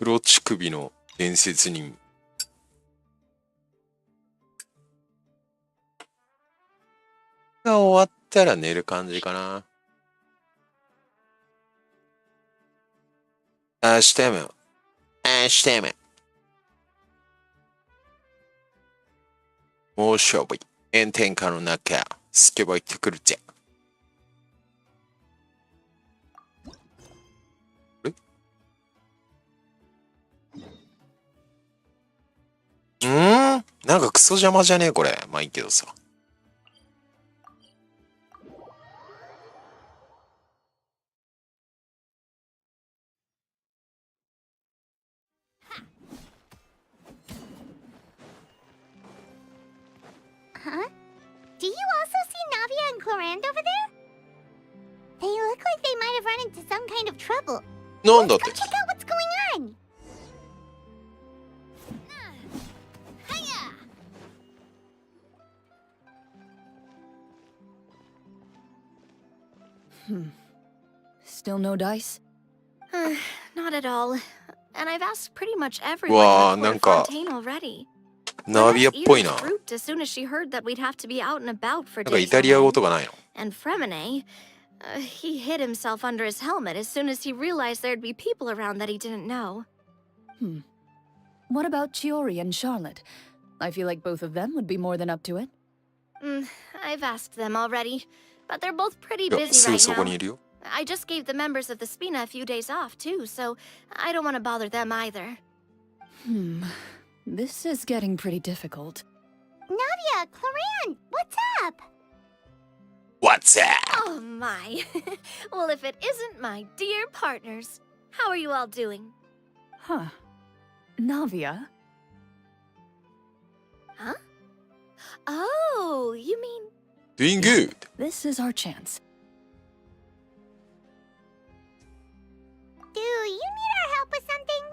黒乳首の伝説任務。が終わったら寝る感じかな。明日も猛暑日炎天下の中スケボー行ってくるぜ。なんかクソ邪魔じゃねえこれ。まあいいけどさ。Huh? Do you also see Navia and Clorand over there? They look like they might have run into some kind of trouble. なんだって。 Let's go check out what's going on. Still no dice? Not at all. And I've asked pretty much everyone in the Fontaine already. ナビアっぽいな。 As soon as she heard that we'd have to be out and about for なんかイ days タリア on 語 end. とかないの？ And Fremine, he hid himself under his helmet as soon as he realized there'd be people around that he didn't know. What about Chiori and Charlotte? I feel like both of them would be more than up to it. I've asked them already, but they're both pretty いや、 busy すぐ right そこ now. にいるよ。 I just gave the members of the Spina a few days off too, so I don't want to bother them either. This is getting pretty difficult. Navia, Clorand, what's up? What's up? Oh my. Well, if it isn't my dear partners. How are you all doing? Huh. Navia? Huh? Oh, you mean... Doing good. This is our chance. Do you need our help with something?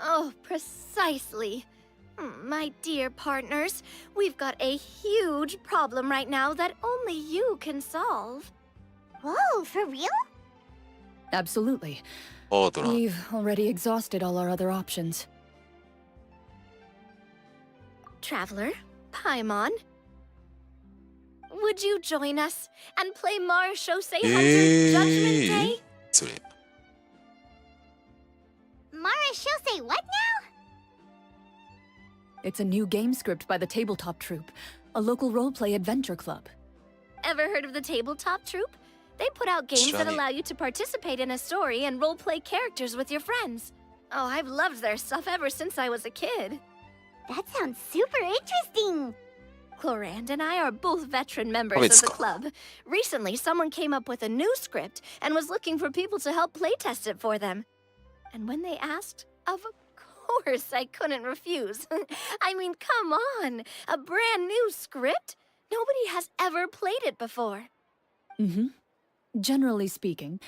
Oh, precisely. My dear partners, we've got a huge problem right now that only you can solve. Whoa, for real? Absolutely. パートナー。 We've already exhausted all our other options. Traveler, Paimon, would you join us and play Marshose Hunter Judgment Day? それ。 Mara Shosei, what now? It's a new game script by the Tabletop Troupe, a local roleplay adventure club. Ever heard of the Tabletop Troupe? They put out games that Shani. allow you to participate in a story and roleplay characters with your friends. Oh, I've loved their stuff ever since I was a kid. That sounds super interesting. Clorand and I are both veteran members of the club. Recently, someone came up with a new script and was looking for people to help playtest it for them. And when they asked, of course I couldn't refuse. I mean, come on, a brand new script? Nobody has ever played it before. Generally speaking,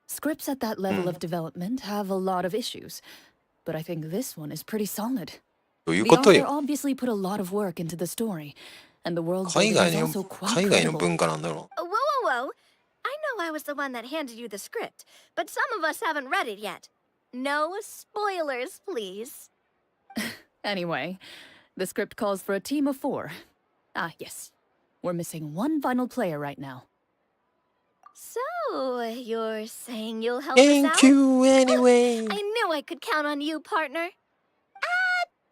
scripts at that level of development have a lot of issues, but I think this one is pretty solid. どういう The こと author よ。 obviously put a lot of work into the story, and the world 海 building 外 is の also quite 海外の credible. 文化なんだろ Whoa, whoa, whoa. I know I was the one that handed you the script, but some of us haven't read it yet. No spoilers, please. Anyway, the script calls for a team of 4. Ah, yes. We're missing one final player right now. So, you're saying you'll help う。us out? Thank you anyway. I knew I could count on you, partner.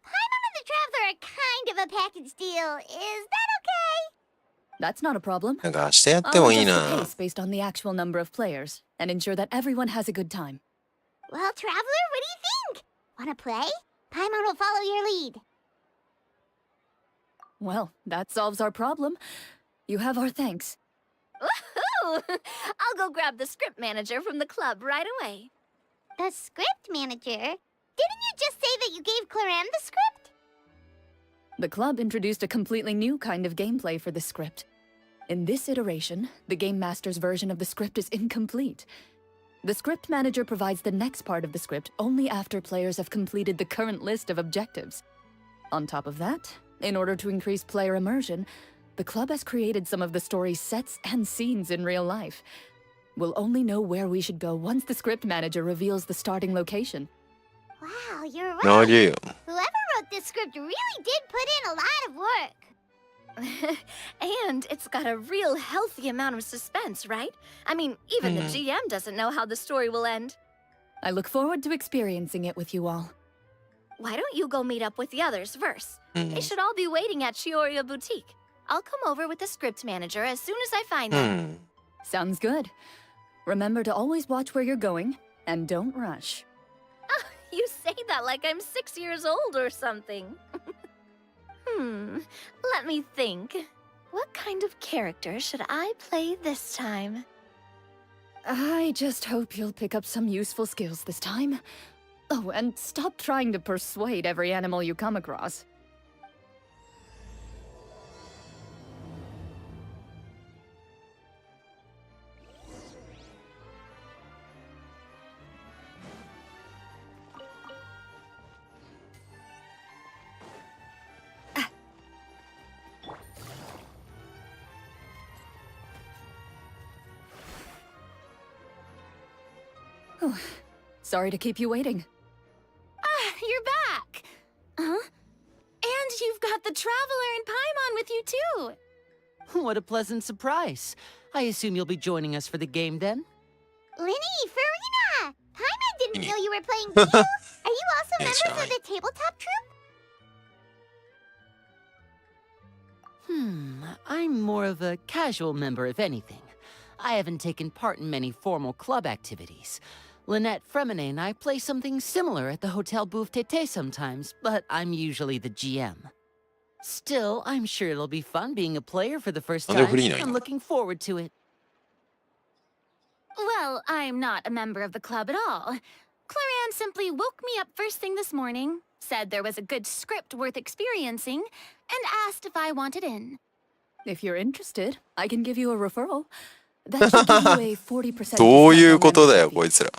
Paimon and the Traveler are kind of a package deal. Is that okay? That's not a problem. なんか明日やって I'll もいい adjust the な。 pace based on the actual number of players, and ensure that everyone has a good time. Well, Traveler, what do you think? Wanna play? Paimon will follow your lead. Well, that solves our problem. You have our thanks. Woohoo! I'll go grab the script manager from the club right away. The script manager? Didn't you just say that you gave Clorand the script? The club introduced a completely new kind of gameplay for the script. In this iteration, the Game Master's version of the script is incomplete. The script manager provides the next part of the script only after players have completed the current list of objectives. On top of that, in order to increase player immersion, the club has created some of the story's sets and scenes in real life. We'll only know where we should go once the script manager reveals the starting location. Wow, you're な right. げよ。 Whoever wrote this script really did put in a lot of work. And it's got a real healthy amount of suspense, right? I mean, even the GM doesn't know how the story will end. I look forward to experiencing it with you all. Why don't you go meet up with the others first? They should all be waiting at Chioriya Boutique. I'll come over with the script manager as soon as I find them. Sounds good. Remember to always watch where you're going, and don't rush. You say that like I'm 6 years old or something. Let me think. What kind of character should I play this time? I just hope you'll pick up some useful skills this time. Oh, and stop trying to persuade every animal you come across. Oh, sorry to keep you waiting. You're back! Huh? And you've got the Traveler and Paimon with you, too! What a pleasant surprise. I assume you'll be joining us for the game then? Linny, Farina! Paimon didn't know you were playing too. Are you also It's members of the tabletop troupe? I'm more of a casual member, if anything. I haven't taken part in many formal club activities. Lynette Fremine and I play something similar at the Hotel Bouffe Tété sometimes, but I'm usually the GM. Still, I'm sure it'll be fun being a player for the first time. I'm looking forward to it. Well, I'm not a member of the club at all. Clarion simply woke me up first thing this morning, said there was a good script worth experiencing, and asked if I wanted in. If you're interested, I can give you a referral. That should give you a 40% どういうことだよ、 discount on こいつら。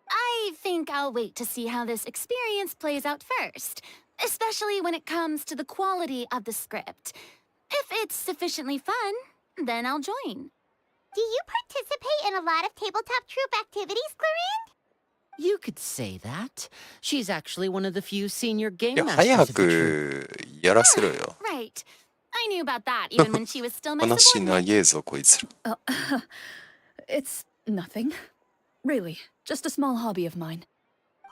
I think I'll wait to see how this experience plays out first, especially when it comes to the quality of the script. If it's sufficiently fun, then I'll join. Do you participate in a lot of tabletop troupe activities, Clarion? You could say that. She's actually one of the few senior い game や、 masters 早 of the troupe. くやらせろよ。 Right. I knew about that even when she was still my 話 subordinate. 長えぞ、こいつら。It's nothing. Really, just a small hobby of mine.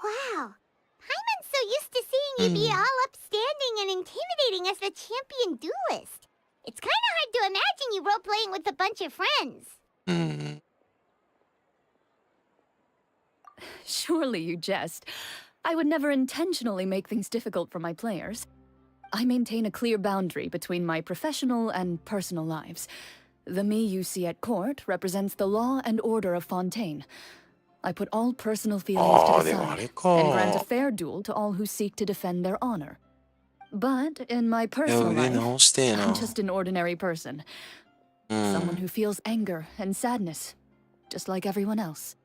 Wow. Paimon's so used to seeing you be all upstanding and intimidating as the champion duelist. It's kind of hard to imagine you role-playing with a bunch of friends. うん。 Surely you jest. I would never intentionally make things difficult for my players. I maintain a clear boundary between my professional and personal lives. The me you see at court represents the law and order of Fontaine. I put all personal feelings to the でもあれ side か。 and grant a fair duel to all who seek to defend their honor. But in my いや、 personal 腕 life, 直してえな I'm。just an ordinary person. う Someone ん。 who feels anger and sadness, just like everyone else.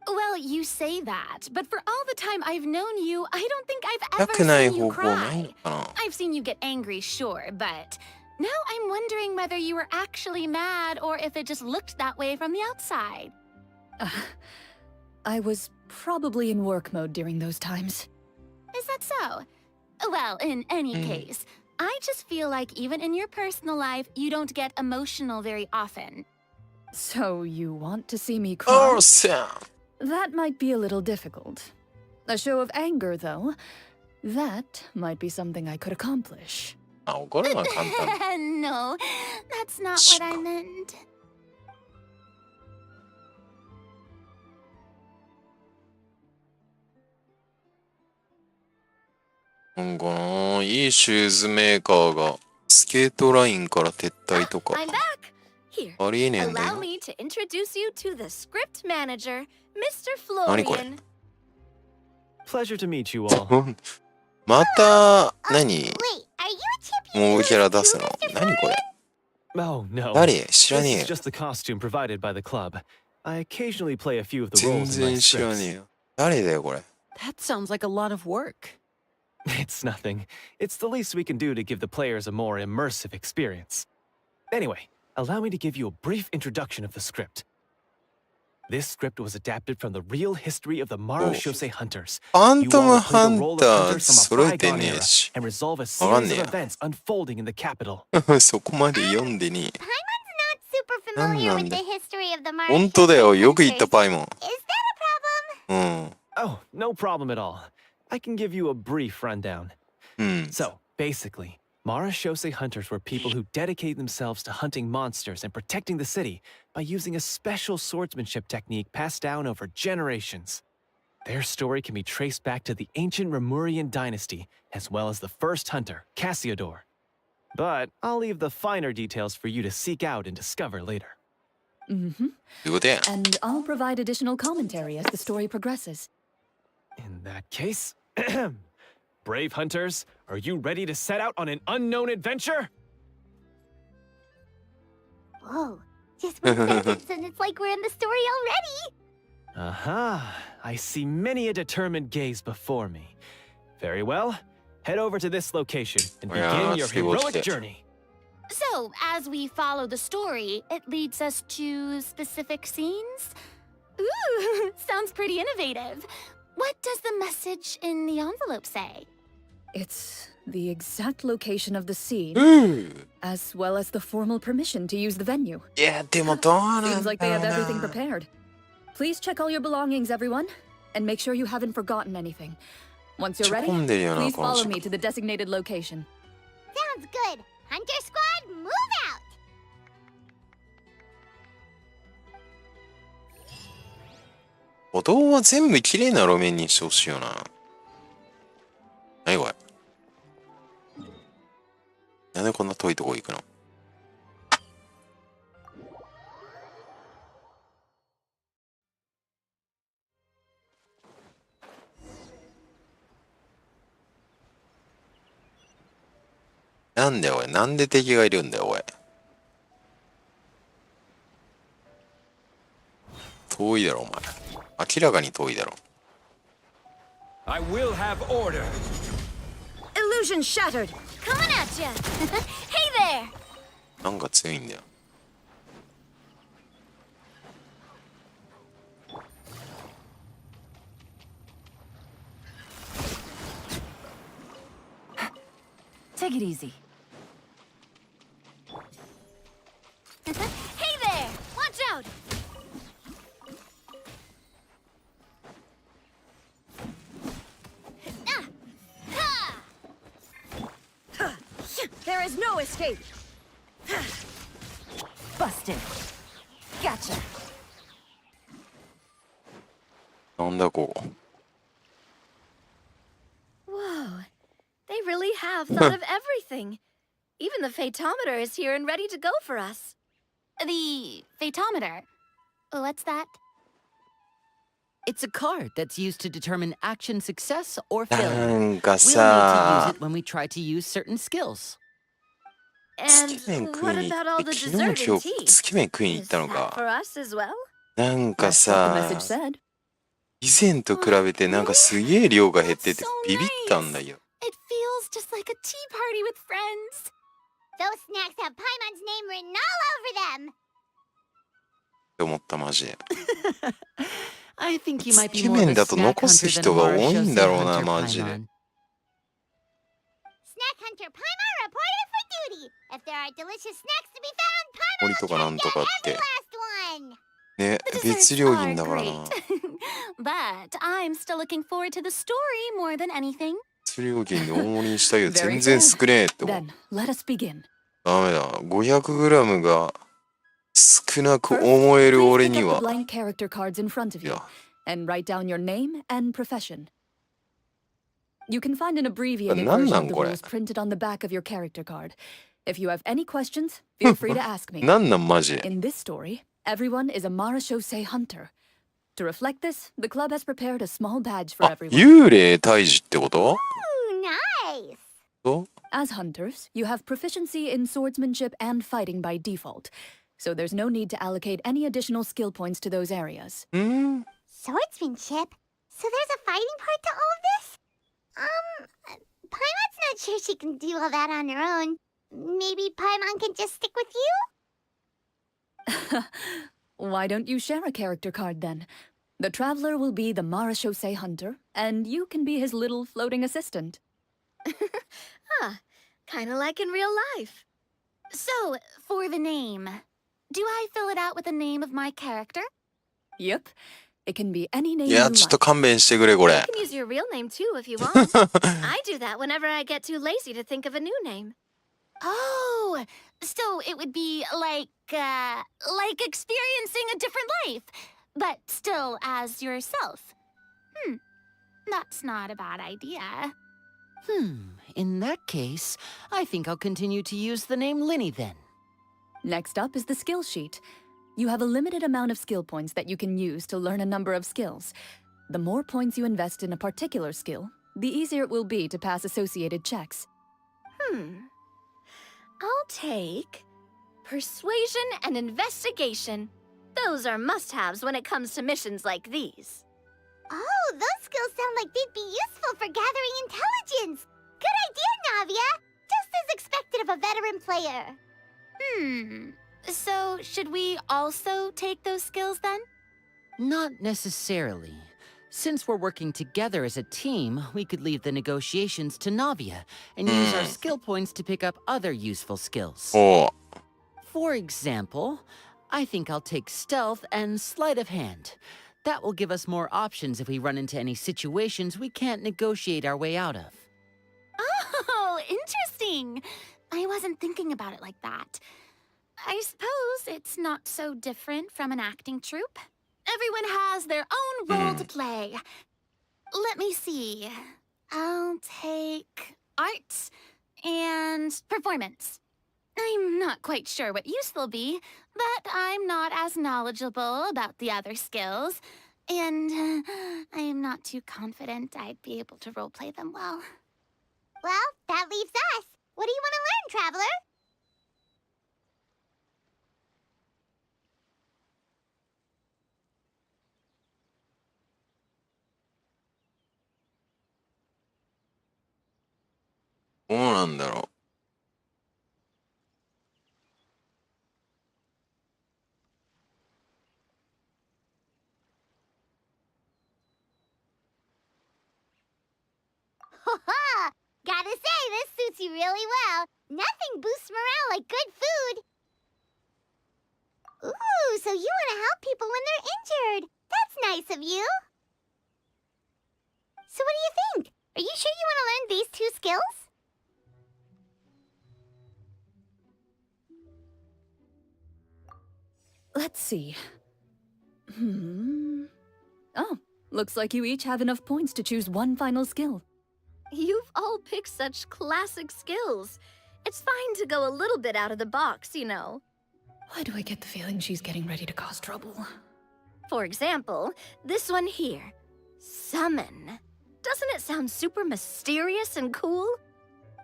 Well, you say that, but for all the time I've known you, I don't think I've 痛 ever くない seen you 方法ないの cry. かな。 I've seen you get angry, sure, but now I'm wondering whether you were actually mad or if it just looked that way from the outside. I was probably in work mode during those times. Is that so? Well, in any case, I just feel like even in your personal life, you don't get emotional very often. So you want to see me cry? おっしゃ That might be a little difficult. A show of anger, though, that might be something I could accomplish. あ、怒るのは簡単。 No, that's not what I meant. なんかな、いいシューズメーカーがスケートラインから撤退とか I'm back. Here, ありえねえんだ allow よ。 me to introduce you to the script manager, Mr. 何これ Florian. Pleasure to meet you all. また、何 Wait, are you a champion もうキャラ出 duelist す too, の Mr. 何これ Oh, no. 誰知らねえ This よ is。just the costume provided by the club. I occasionally play a few of the 全 roles in my 然知らね scripts. えよ。誰だよ、これ。 That sounds like a lot of work. It's nothing. It's the least we can do to give the players a more immersive experience. Anyway, allow me to give you a brief introduction of the script. This script was adapted from the real history of the Maro Shosei hunters. ファン You トム all ハ play the ン role タ of ー hunters from a 揃えて bygone ね era えし。 and resolve a わかん series ね of えや。 events unfolding in the capital. そこまで読んでね Paimon's not super familiar with the history of the え。 Maro 本当だよ。よく言った Hunters. パイモン。 Is that a problem? うん。 Oh, no problem at all. I can give you a brief rundown. うん。 So, basically, Mara Shosei hunters were people who dedicated themselves to hunting monsters and protecting the city by using a special swordsmanship technique passed down over generations. Their story can be traced back to the ancient Remurian dynasty, as well as the first hunter, Cassiodor. But I'll leave the finer details for you to seek out and discover later. Mm-hmm. ということや。 And I'll provide additional commentary as the story progresses. In that case, brave hunters, are you ready to set out on an unknown adventure? Whoa. Just one sentence and it's like we're in the story already. Aha, I see many a determined gaze before me. Very well, head over to this location and Yeah, begin your see what's heroic there. journey. So, as we follow the story, it leads us to specific scenes? Ooh, sounds pretty innovative. What does the message in the envelope say? It's the exact location of the scene, うん。 as well as the formal permission to use the venue. いや、でもどうなん Seems like だ they ろ have う everything な。 prepared. Please check all your belongings, everyone, and make sure you haven't forgotten anything. Once you're ちょ ready, 混んでるよな、 please この follow 時 me to the designated location. Sounds good. Hunter Squad, move out. 歩道は全部綺麗な路面にしてほしいよな。何これ。なんでこんな遠いとこ行くの？なんだよおい。なんで敵がいるんだよおい。遠いだろお前。明らかに遠いだろ。 I will have order. Illusion shattered. Coming at ya! Hey there! なんか強いんだよ。Take it easy. Hey there! Watch out! There is no escape. Busted. Gotcha. なんだここ。 Whoa. They really have thought of everything. Even the phaetometer is here and ready to go for us. The phaetometer. What's that? It's a card that's used to determine action success or な failure. んか We'll need to use さ it when we try to use certain skills. つ And け麺食い what に行 about っ all て the 昨日も dessert 今 and 日 tea? つけ麺食いに行っ Is たの that か。 for us as well? なんか That's what the さ message said. 以前と比べてなんかすげえ量が減っててビビったんだよ。 It feels just like a tea party with friends. Those snacks have Paimon's name written all over them. って思ったマジで。 I think you might be つけ more of 麺 a だと snack 残す hunter 人 than が a 多いん Mara だろう Shosei な hunter, マジで。 Paimon. Snack Hunter Paimon reported for duty. If there are delicious snacks to be found, 森 Paimon と will かなん track と down かっ every て。 last one. ね、 The 別 desserts 料 are 金だからな。 great. But I'm still looking forward to the story more than anything. 別料金で大盛りにしたいよ。 Very 全然少ねえって思う。 Then, let us begin. ダメだ。500g が少なく First, 思える please 俺 pick に up は the。blank character cards in front of you いや、 and write down your name and profession. You can find an abbreviated なん version な of ん the これ。 rules printed on the back of your character card. If you have any questions, feel free to ask me. なんなんマジで。 In this story, everyone is a Mara Shosei hunter. To reflect this, the club has prepared a small badge for あ、 everyone. 幽霊退治ってこと Ooh, nice. と As hunters, you have proficiency in swordsmanship and fighting by default, so there's no need to allocate any additional skill points to those areas. ん Swordsmanship? So there's a fighting part to all of this? Paimon's not sure she can do all that on her own. Maybe Paimon can just stick with you? Why don't you share a character card then? The traveler will be the Marashosei hunter, and you can be his little floating assistant. Kinda like in real life. So, for the name, do I fill it out with the name of my character? Yep. It can be any name い you や、 like. ちょっと勘弁してくれ、こ You れ。 can use your real name too if you want. I do that whenever I get too lazy to think of a new name. Oh, so it would be like experiencing a different life, but still as yourself. That's not a bad idea. In that case, I think I'll continue to use the name Linny then. Next up is the skill sheet. You have a limited amount of skill points that you can use to learn a number of skills. The more points you invest in a particular skill, the easier it will be to pass associated checks. I'll take persuasion and investigation. Those are must-haves when it comes to missions like these. Oh, those skills sound like they'd be useful for gathering intelligence. Good idea, Navia. Just as expected of a veteran player. So should we also take those skills then? Not necessarily. Since we're working together as a team, we could leave the negotiations to Navia and use our skill points to pick up other useful skills. おう。 For example, I think I'll take stealth and sleight of hand. That will give us more options if we run into any situations we can't negotiate our way out of. Oh, interesting. I wasn't thinking about it like that. I suppose it's not so different from an acting troupe. Everyone has their own role to play. Let me see. I'll take arts and performance. I'm not quite sure what use they'll be, but I'm not as knowledgeable about the other skills, and I'm not too confident I'd be able to roleplay them well. Well, that leaves us. What do you want to learn, Traveler?どうなんだろ Ha! Gotta say, this suits you really well. Nothing boosts morale like good food. Ooh, so you want to help people when they're injured. That's nice of you. So what do you think? Are you sure you want to learn these two skills? Let's see. Oh, looks like you each have enough points to choose one final skill. You've all picked such classic skills. It's fine to go a little bit out of the box, you know. Why do I get the feeling she's getting ready to cause trouble? For example, this one here. Summon. Doesn't it sound super mysterious and cool?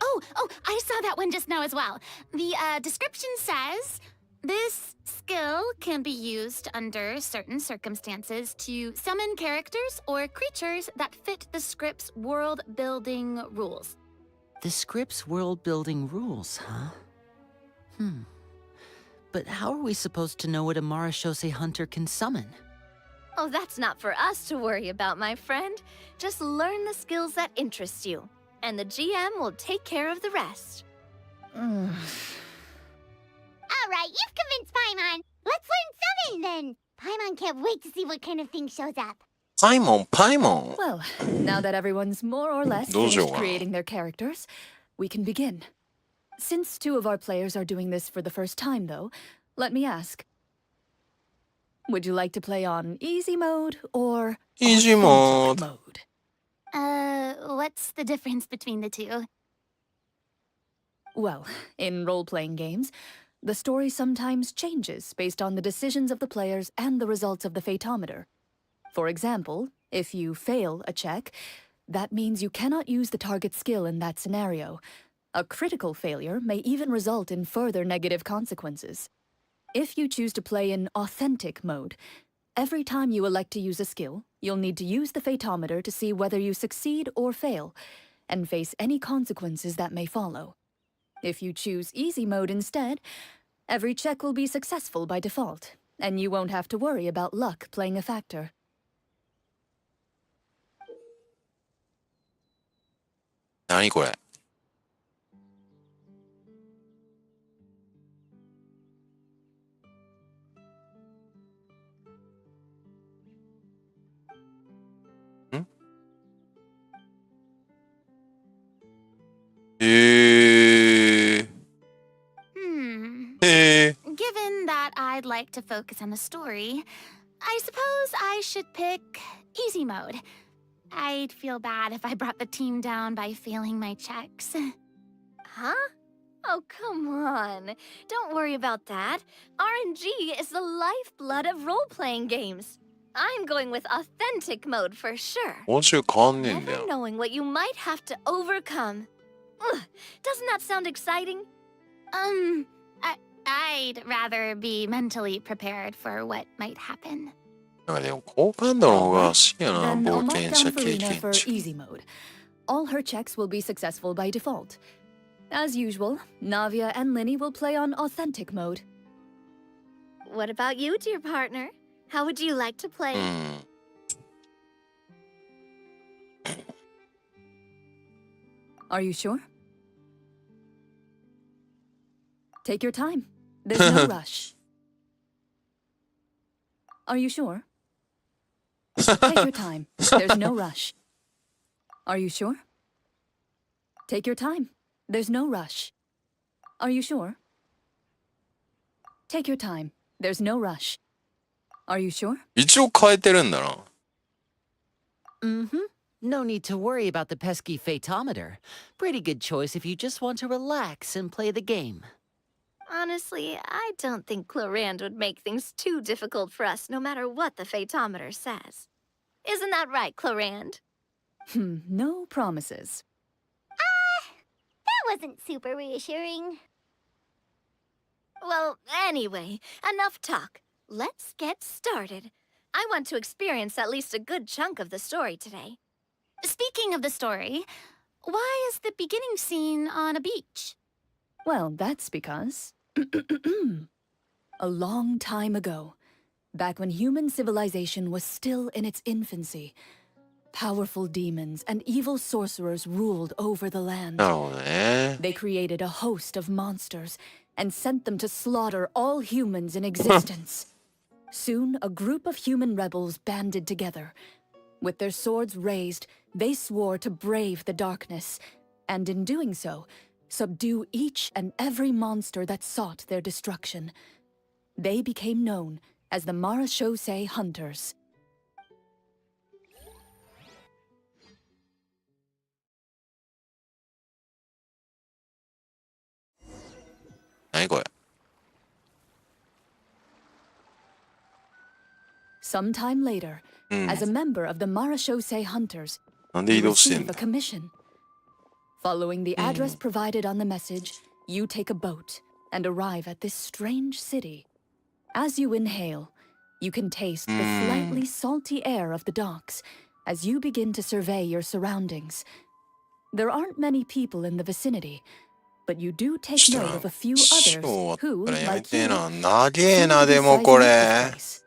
Oh, I saw that one just now as well. The description says, this skill can be used under certain circumstances to summon characters or creatures that fit the script's world-building rules. The script's world-building rules, huh? But how are we supposed to know what a Marashosei hunter can summon? Oh, that's not for us to worry about, my friend. Just learn the skills that interest you, and the GM will take care of the rest. All right, you've convinced Paimon. Let's learn summon then. Paimon can't wait to see what kind of thing shows up. パイモン、パイモン。 Well, now that everyone's more or less どうしよう finished かな。 creating their characters, we can begin. Since two of our players are doing this for the first time, though, let me ask. Would you like to play on easy mode or Easy authentic mode. mode? What's the difference between the two? Well, in role-playing games, the story sometimes changes based on the decisions of the players and the results of the fatometer. For example, if you fail a check, that means you cannot use the target skill in that scenario. A critical failure may even result in further negative consequences. If you choose to play in authentic mode, every time you elect to use a skill, you'll need to use the fatometer to see whether you succeed or fail, and face any consequences that may follow. If you choose easy mode instead, every check will be successful by default, and you won't have to worry about luck playing a factor. 何これ。ん？Given that I'd like to focus on the story, I suppose I should pick easy mode. I'd feel bad if I brought the team down by failing my checks. Huh? Oh, come on. Don't worry about that. RNG is the lifeblood of role-playing games. I'm going with authentic mode for sure. 報酬変わんねえんだ Never よ。 knowing what you might have to overcome. Ugh, doesn't that sound exciting? I'd rather be mentally prepared for what might happen. なんかでも好感度の方が好きやな、 Then 冒 I'll mark 険 down 者経 Farina 験 for 値。 easy mode. All her checks will be successful by default. As usual, Navia and Linny will play on authentic mode. What about you, dear partner? How would you like to play? うん。Are you sure? Take your time. There's no rush. Are you sure? Take your time. There's no rush. Are you sure? Take your time. There's no rush. Are you sure? Take your time. There's no rush. Are you sure? 一応変えてるんだな。Mm-hmm. No need to worry about the pesky phaetometer. Pretty good choice if you just want to relax and play the game. Honestly, I don't think Clorand would make things too difficult for us no matter what the phaetometer says. Isn't that right, Clorand? No promises. That wasn't super reassuring. Well, anyway, enough talk. Let's get started. I want to experience at least a good chunk of the story today. Speaking of the story, why is the beginning scene on a beach? Well, that's because... a long time ago, back when human civilization was still in its infancy, powerful demons and evil sorcerers ruled over the land. なるほどね。 They created a host of monsters and sent them to slaughter all humans in existence. Soon, a group of human rebels banded together. With their swords raised, they swore to brave the darkness, and in doing so, subdue each and every monster that sought their destruction. They became known as the Marashosei Hunters. 何これ。 Sometime later, as a member of the Marashosei Hunters, なんで移 you 動してん receive だ a commission. Following the address provided on the message, you take a boat and arrive at this strange city. As you inhale, you can taste the slightly salty air of the docks as you begin to survey your surroundings. There aren't many people in the vicinity, but you do take ちょっ note of と a few ショ others ー終わ who, ったらやめ like てえ you, な。長え seem な、 to で be もこ sizing れ up the。place.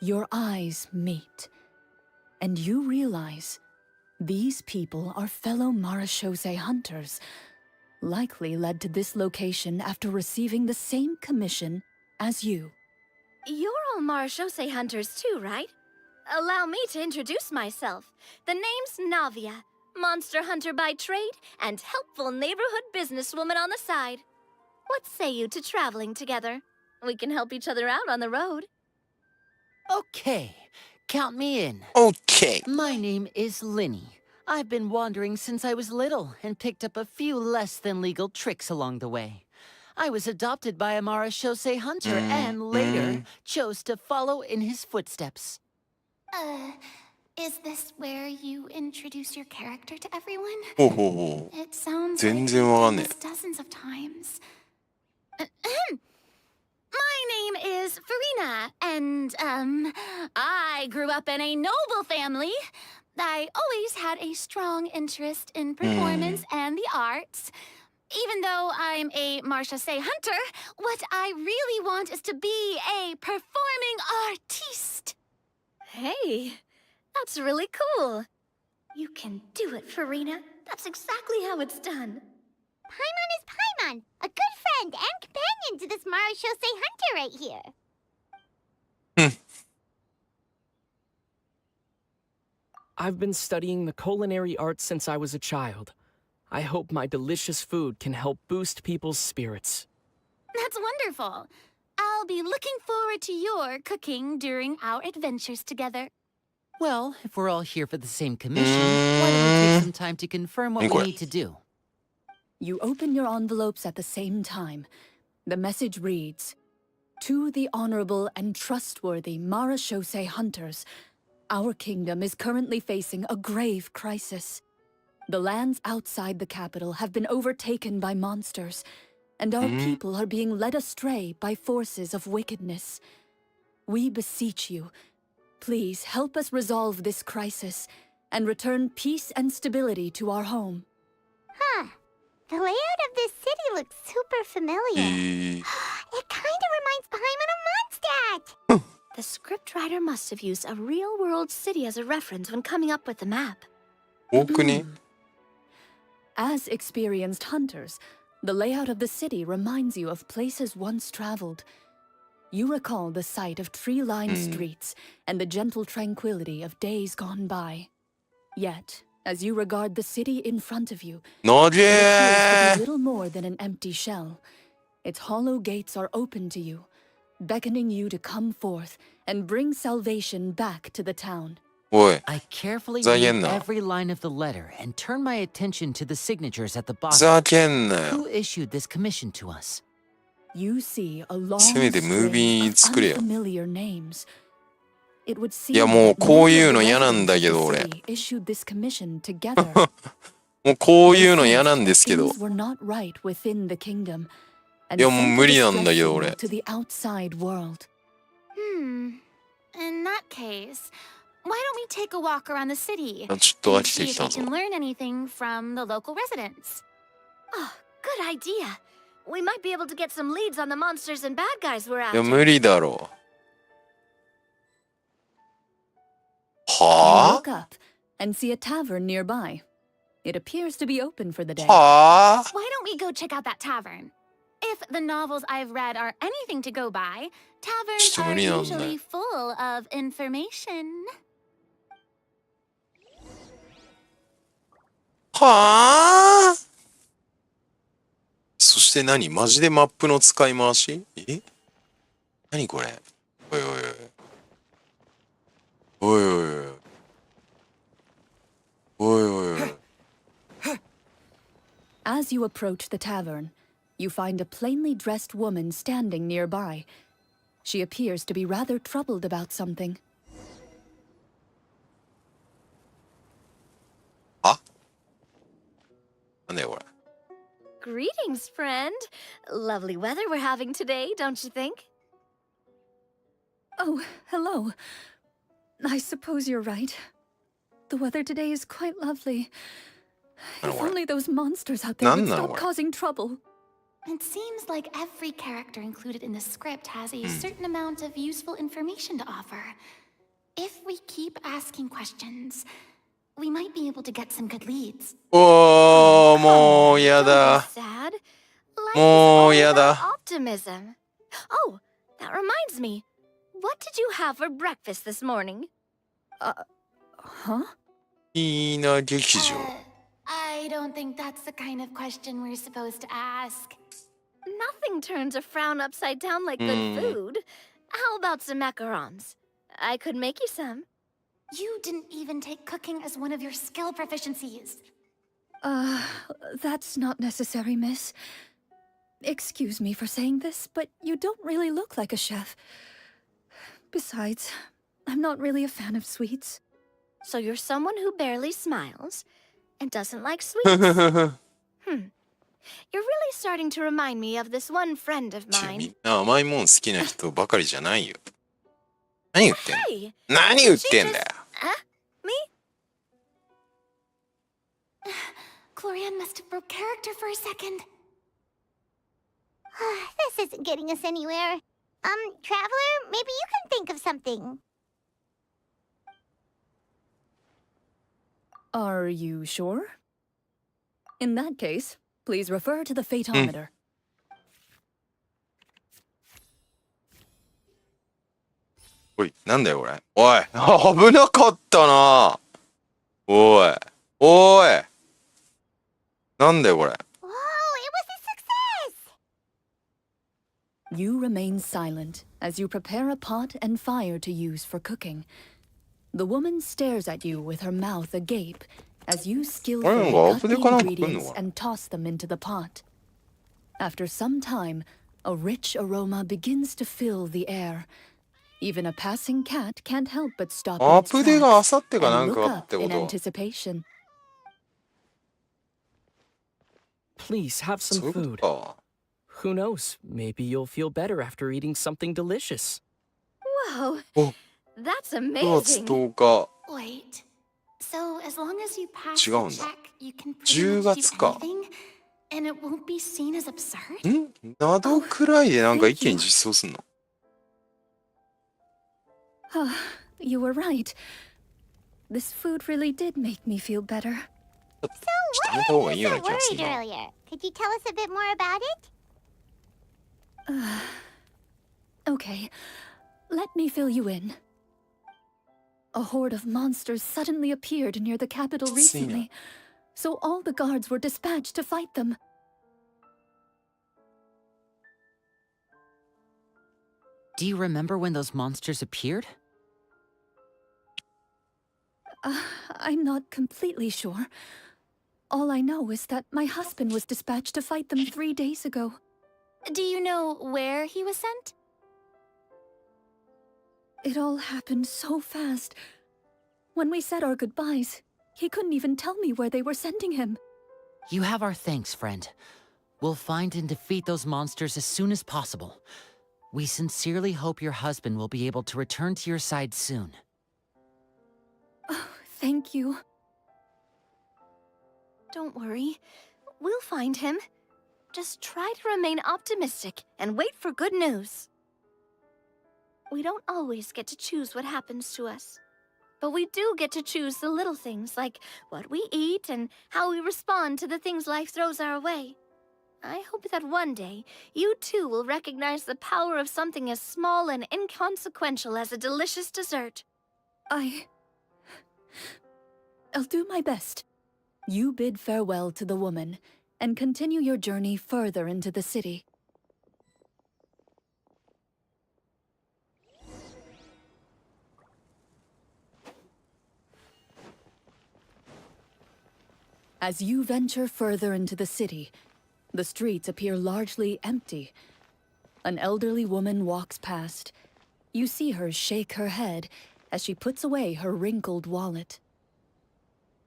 Your eyes meet, and you realize these people are fellow Marashosei hunters, likely led to this location after receiving the same commission as you. You're all Marashosei hunters too, right? Allow me to introduce myself. The name's Navia, monster hunter by trade and helpful neighborhood businesswoman on the side. What say you to traveling together? We can help each other out on the road. Okay, count me in. OK。 My name is Linny. I've been wandering since I was little and picked up a few less than legal tricks along the way. I was adopted by a Marashosei hunter and later chose to follow in his footsteps. Is this where you introduce your character to everyone? ほうほうほう。 It sounds 全 like 然 you've わか done んね this dozens of times. My name is Farina, and, I grew up in a noble family. I always had a strong interest in performance and the arts. Even though I'm a Marcia Say hunter, what I really want is to be a performing artiste. Hey, that's really cool. You can do it, Farina. That's exactly how it's done. Paimon is Paimon, a good friend and companion to this Marashosei hunter right here. I've been studying the culinary arts since I was a child. I hope my delicious food can help boost people's spirits. That's wonderful. I'll be looking forward to your cooking during our adventures together. Well, if we're all here for the same commission, why don't we take some time to confirm what we need to do? You open your envelopes at the same time. The message reads, "To the honorable and trustworthy Marashosei hunters, our kingdom is currently facing a grave crisis. The lands outside the capital have been overtaken by monsters, and our people are being led astray by forces of wickedness. We beseech you, please help us resolve this crisis and return peace and stability to our home." Huh. The layout of this city looks super familiar. It kind of reminds Paimon of Mondstadt. The scriptwriter must have used a real-world city as a reference when coming up with the map. 多くね As experienced hunters, the layout of the city reminds you of places once traveled. You recall the sight of tree-lined streets and the gentle tranquility of days gone by. Yet, as you regard the city in front of you, it appears to be little more than an empty shell. Its hollow gates are open to you, beckoning you to come forth and bring salvation back to the town. おい I carefully ふざけん read な every line of the letter and turn my attention to the signatures at the ふ bottom. ざけんなよ Who issued this commission to us? You see a long せめてムービー string of 作れよ unfamiliar names. It would seem いやもう that こう many いう of の the 嫌なんだ residents け of ど the 俺 city issued this commission together. もうこう They いうの嫌なん sensed ですけど things were not right within the kingdom, and いやもう sent a 無理なんだけ distress ど signal 俺 to the outside world. In that case, why don't we take a walk around the city ちょっと飽 and きて see き if た we ぞ can learn anything from the local residents? Oh, good idea. We might be able to get some leads on the monsters and bad guys we're いや after. 無理だろう You は look up and see a tavern nearby. It appears to be open for the day. あはあ Why don't we go check out that tavern? If the novels I've read are anything to go by, taverns ちょっと are 無理なんだよ usually full of information. はあそして何マジでマップの使い回しえ何これおいおいおいおいおいおいおいおいおい As you approach the tavern, you find a plainly dressed woman standing nearby. She appears to be rather troubled about something. あなんだよこれ Greetings, friend. Lovely weather we're having today, don't you think? Oh, hello. I suppose you're right. The weather today is quite lovely. If only those monsters out there would stop causing trouble. It seems like every character included in the script has a certain amount of useful information to offer. If we keep asking questions, we might be able to get some good leads. おーもうや Don't だ be sad. Life is もう all や about だ optimism. Oh, that reminds me. What did you have for breakfast this morning? Huh? いいな劇場 I don't think that's the kind of question we're supposed to ask. Nothing turns a frown upside down like good food. How about some macarons? I could make you some. You didn't even take cooking as one of your skill proficiencies. That's not necessary, miss. Excuse me for saying this, but you don't really look like a chef. Besides, I'm not really a fan of sweets. So you're someone who barely smiles and doesn't like sweets. You're really starting to remind me of this one friend of みん mine. な甘いもん好きな人ばかりじゃないよ何言ってんの Hey, 何言ってんだよ me? Glorian must have broke character for a second. This isn't getting us anywhere. Traveler, maybe you can think of something. Are you sure? In that case, please refer to the fatometer. おい、なんだよこれ。おい、危なかったな。おい、おい。なんだよこれ。Whoa, it was a success! You remain silent as you prepare a pot and fire to use for cooking. The woman stares at you with her mouth agape as you skillfully cut the ingredients and toss them into the pot. After some time, a rich aroma begins to fill the air. Even a passing cat can't help but stop in its tracks and look up in anticipation. Please have some food. Who knows? Maybe you'll feel better after eating something delicious. Whoa, that's 9 月 amazing. 10日。 Wait. So as long as you pass 違 the うんだ。 check, you can 10 pretty much 月 do か。 anything, and it won't be seen as absurd? んなどくらいでなんか一気に実装すんの？ You were right. This food really did make me feel better. ちょっとやめた方がいいような You 気がす said る worried な。 earlier. Could you tell us a bit more about it? Okay, let me fill you in. A horde of monsters suddenly appeared near the capital recently, so all the guards were dispatched to fight them. Do you remember when those monsters appeared? I'm not completely sure. All I know is that my husband was dispatched to fight them 3 days ago. Do you know where he was sent? It all happened so fast. When we said our goodbyes, he couldn't even tell me where they were sending him. You have our thanks, friend. We'll find and defeat those monsters as soon as possible. We sincerely hope your husband will be able to return to your side soon. Oh, thank you. Don't worry. We'll find him. Just try to remain optimistic and wait for good news. We don't always get to choose what happens to us. But we do get to choose the little things like what we eat and how we respond to the things life throws our way. I hope that one day, you too will recognize the power of something as small and inconsequential as a delicious dessert. I'll do my best. You bid farewell to the woman and continue your journey further into the city. As you venture further into the city, the streets appear largely empty. An elderly woman walks past. You see her shake her head as she puts away her wrinkled wallet.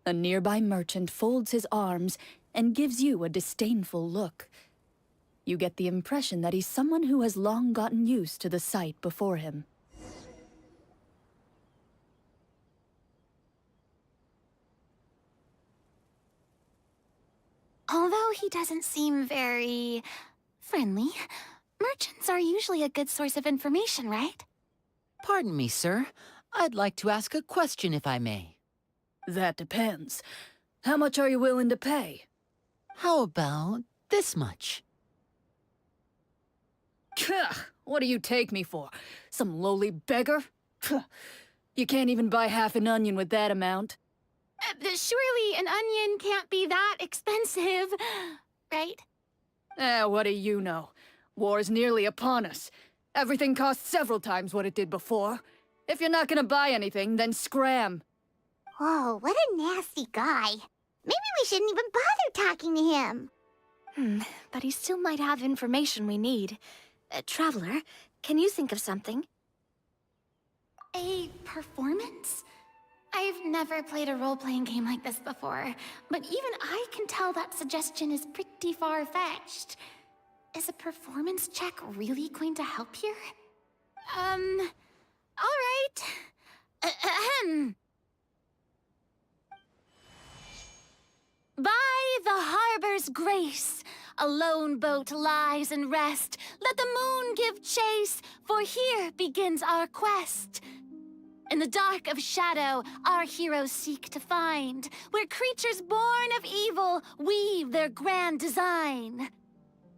A nearby merchant folds his arms and gives you a disdainful look. You get the impression that he's someone who has long gotten used to the sight before him. Although he doesn't seem very friendly, merchants are usually a good source of information, right? Pardon me, sir. I'd like to ask a question if I may. That depends. How much are you willing to pay? How about this much? What do you take me for? Some lowly beggar? You can't even buy half an onion with that amount. Surely an onion can't be that expensive, right? What do you know? War's nearly upon us. Everything costs several times what it did before. If you're not gonna buy anything, then scram. Whoa, what a nasty guy. Maybe we shouldn't even bother talking to him. But he still might have information we need. Traveler, can you think of something? A performance? I've never played a role-playing game like this before, but even I can tell that suggestion is pretty far-fetched. Is a performance check really going to help here? All right. Ahem. By the harbor's grace, a lone boat lies in rest. Let the moon give chase, for here begins our quest. In the dark of shadow, our heroes seek to find where creatures born of evil weave their grand design.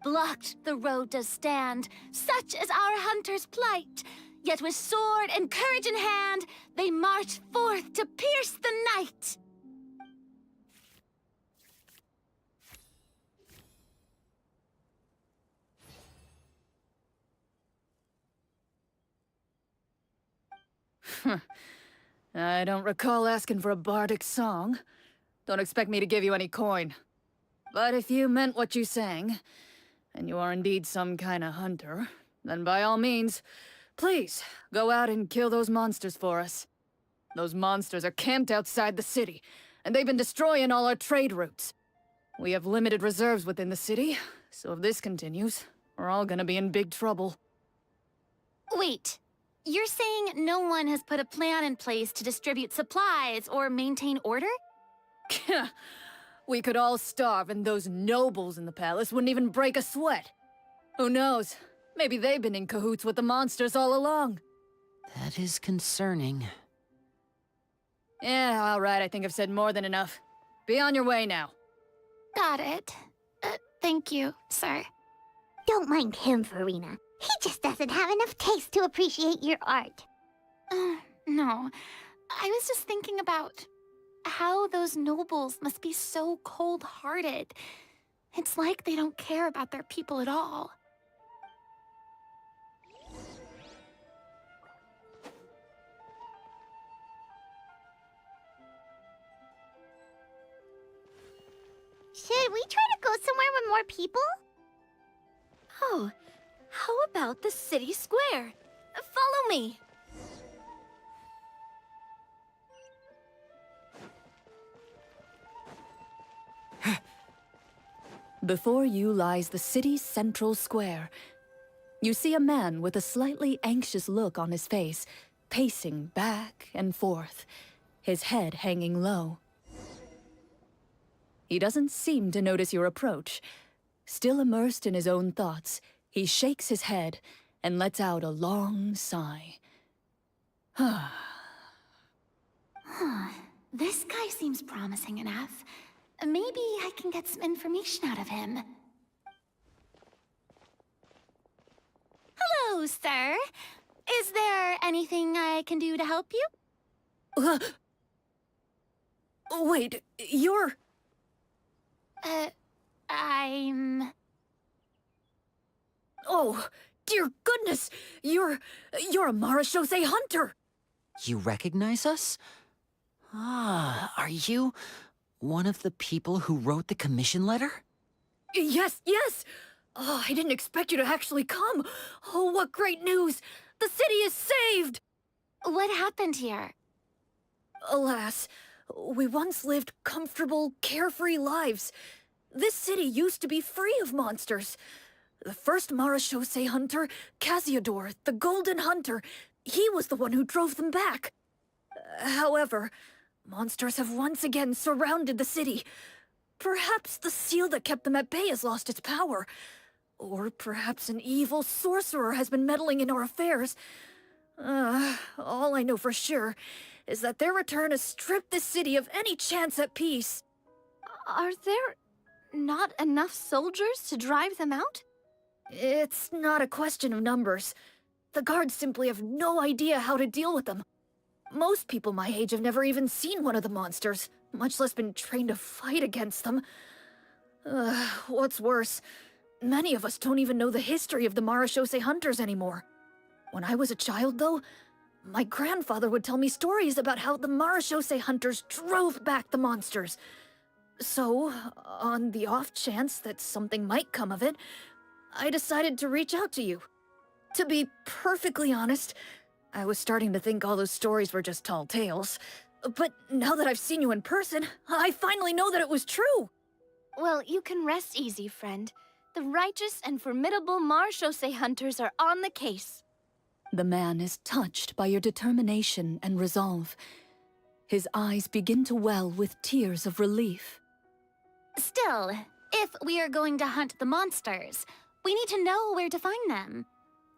Blocked the road does stand, such is our hunter's plight. Yet with sword and courage in hand, they march forth to pierce the night. I don't recall asking for a bardic song. Don't expect me to give you any coin. But if you meant what you sang, and you are indeed some kind of hunter, then by all means, please, go out and kill those monsters for us. Those monsters are camped outside the city, and they've been destroying all our trade routes. We have limited reserves within the city, so if this continues, we're all gonna be in big trouble. Wait, you're saying no one has put a plan in place to distribute supplies or maintain order? We could all starve, and those nobles in the palace wouldn't even break a sweat. Who knows? Maybe they've been in cahoots with the monsters all along. That is concerning. Yeah, all right, I think I've said more than enough. Be on your way now. Got it. Thank you, sir. Don't mind him, Farina. He just doesn't have enough taste to appreciate your art. No. I was just thinking about how those nobles must be so cold-hearted. It's like they don't care about their people at all. Should we try to go somewhere with more people? Oh, how about the city square? Follow me. Before you lies the city's central square. You see a man with a slightly anxious look on his face, pacing back and forth, his head hanging low. He doesn't seem to notice your approach. Still immersed in his own thoughts, he shakes his head and lets out a long sigh. This guy seems promising enough. Maybe I can get some information out of him. Hello, sir. Is there anything I can do to help you? Wait, you're... I'm... Oh, dear goodness! You're a Marashose hunter! You recognize us? Ah, are you one of the people who wrote the commission letter? Yes, yes! Oh, I didn't expect you to actually come! Oh, what great news! The city is saved! What happened here? Alas, we once lived comfortable, carefree lives. This city used to be free of monsters. The first Marashose hunter, Casiodor, the Golden Hunter, he was the one who drove them back. However, monsters have once again surrounded the city. Perhaps the seal that kept them at bay has lost its power. Or perhaps an evil sorcerer has been meddling in our affairs. All I know for sure is that their return has stripped this city of any chance at peace. Are there not enough soldiers to drive them out? It's not a question of numbers. The guards simply have no idea how to deal with them. Most people my age have never even seen one of the monsters, much less been trained to fight against them. What's worse, many of us don't even know the history of the Marashose hunters anymore. When I was a child, though, my grandfather would tell me stories about how the Marashose hunters drove back the monsters. So, on the off chance that something might come of it, I decided to reach out to you. To be perfectly honest, I was starting to think all those stories were just tall tales. But now that I've seen you in person, I finally know that it was true! Well, you can rest easy, friend. The righteous and formidable Marashose hunters are on the case. The man is touched by your determination and resolve. His eyes begin to well with tears of relief. Still, If we are going to hunt the monsters, we need to know where to find them.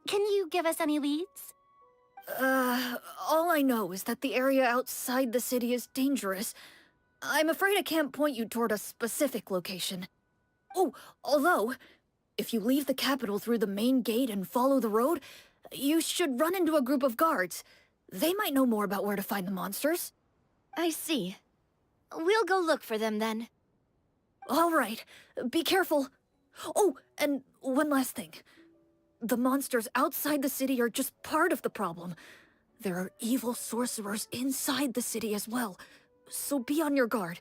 Can you give us any leads? All I know is that the area outside the city is dangerous. I'm afraid I can't point you toward a specific location. Oh, although, if you leave the capital through the main gate and follow the road, you should run into a group of guards. They might know more about where to find the monsters. I see. We'll go look for them then. All right, be careful. Oh, and one last thing. The monsters outside the city are just part of the problem. There are evil sorcerers inside the city as well, so be on your guard.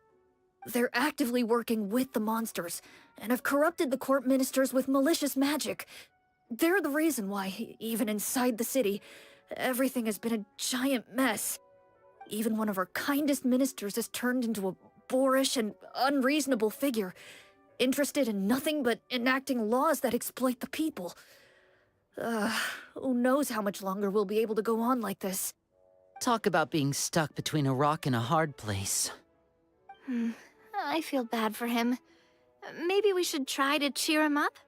They're actively working with the monsters, and have corrupted the court ministers with malicious magic. They're the reason why, even inside the city, everything has been a giant mess. Even one of our kindest ministers has turned into a boorish and unreasonable figure, interested in nothing but enacting laws that exploit the people. Who knows how much longer we'll be able to go on like this. Talk about being stuck between a rock and a hard place. I feel bad for him. Maybe we should try to cheer him up?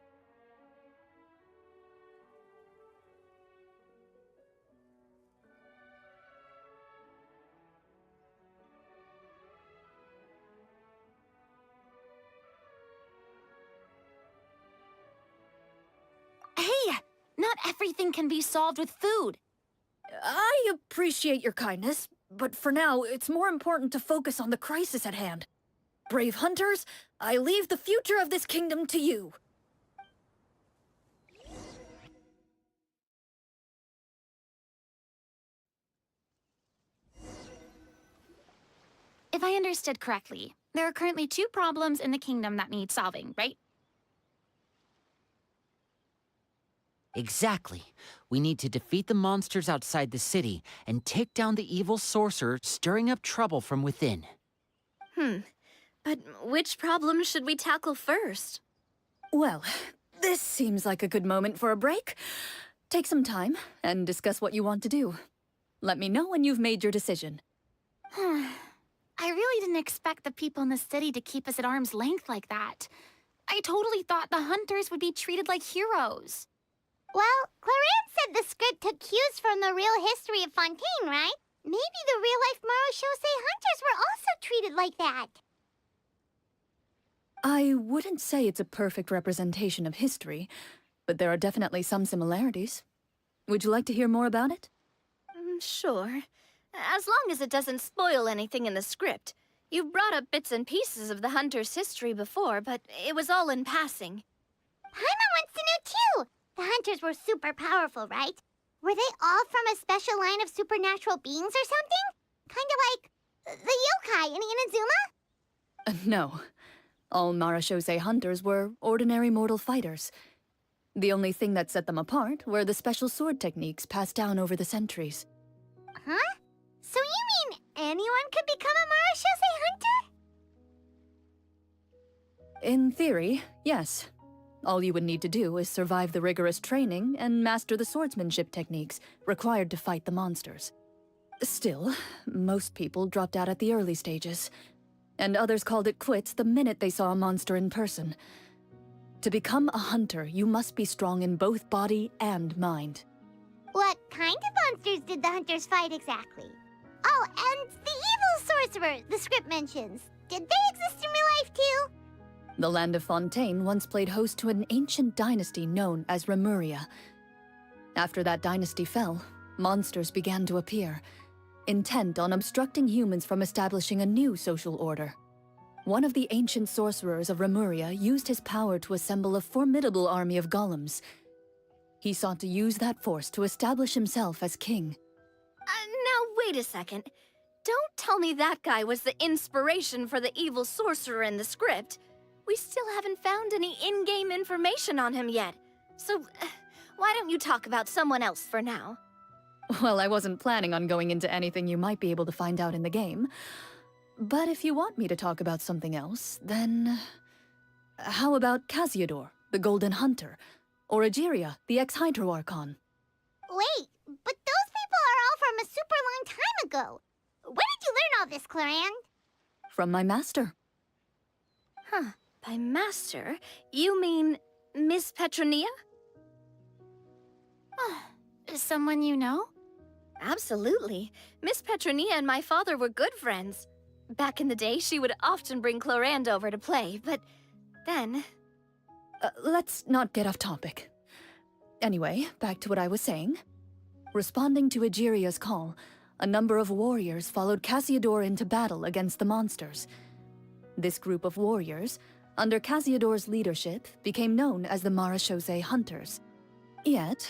Hey! Not everything can be solved with food. I appreciate your kindness, but for now, it's more important to focus on the crisis at hand. Brave hunters, I leave the future of this kingdom to you. If I understood correctly, there are currently 2 problems in the kingdom that need solving, right? Exactly. We need to defeat the monsters outside the city and take down the evil sorcerer stirring up trouble from within. But which problem should we tackle first? Well, this seems like a good moment for a break. Take some time and discuss what you want to do. Let me know when you've made your decision. I really didn't expect the people in the city to keep us at arm's length like that. I totally thought the hunters would be treated like heroes. Well, Clarence said the script took cues from the real history of Fontaine, right? Maybe the real-life Marashosei hunters were also treated like that. I wouldn't say it's a perfect representation of history, but there are definitely some similarities. Would you like to hear more about it? Sure. As long as it doesn't spoil anything in the script. You brought up bits and pieces of the hunter's history before, but it was all in passing. Paimon wants to know too! The hunters were super powerful, right? Were they all from a special line of supernatural beings or something? Kind of like the yokai in Inazuma? No. All Marashosei hunters were ordinary mortal fighters. The only thing that set them apart were the special sword techniques passed down over the centuries. Huh? So you mean anyone could become a Marashosei hunter? In theory, yes. All you would need to do is survive the rigorous training and master the swordsmanship techniques required to fight the monsters. Still, most people dropped out at the early stages, and others called it quits the minute they saw a monster in person. To become a hunter, you must be strong in both body and mind. What kind of monsters did the hunters fight exactly? Oh, and the evil sorcerer the script mentions. Did they exist in real life too? The land of Fontaine once played host to an ancient dynasty known as Remuria. After that dynasty fell, monsters began to appear, intent on obstructing humans from establishing a new social order. One of the ancient sorcerers of Remuria used his power to assemble a formidable army of golems. He sought to use that force to establish himself as king. Now wait a second. Don't tell me that guy was the inspiration for the evil sorcerer in the script. We still haven't found any in-game information on him yet. So, why don't you talk about someone else for now? Well, I wasn't planning on going into anything you might be able to find out in the game. But if you want me to talk about something else, then... How about Casiodor, the Golden Hunter? Or Egeria, the ex-Hydro Archon? Wait, but those people are all from a super long time ago. Where did you learn all this, Clarand? From my master. Huh. By master, you mean Miss Petronia? Someone you know? Absolutely. Miss Petronia and my father were good friends. Back in the day, she would often bring Clorand over to play, but then... Let's not get off topic. Anyway, back to what I was saying. Responding to Egeria's call, a number of warriors followed Cassiodor into battle against the monsters. This group of warriors, under Cassiodor's leadership, became known as the Marachose Hunters. Yet,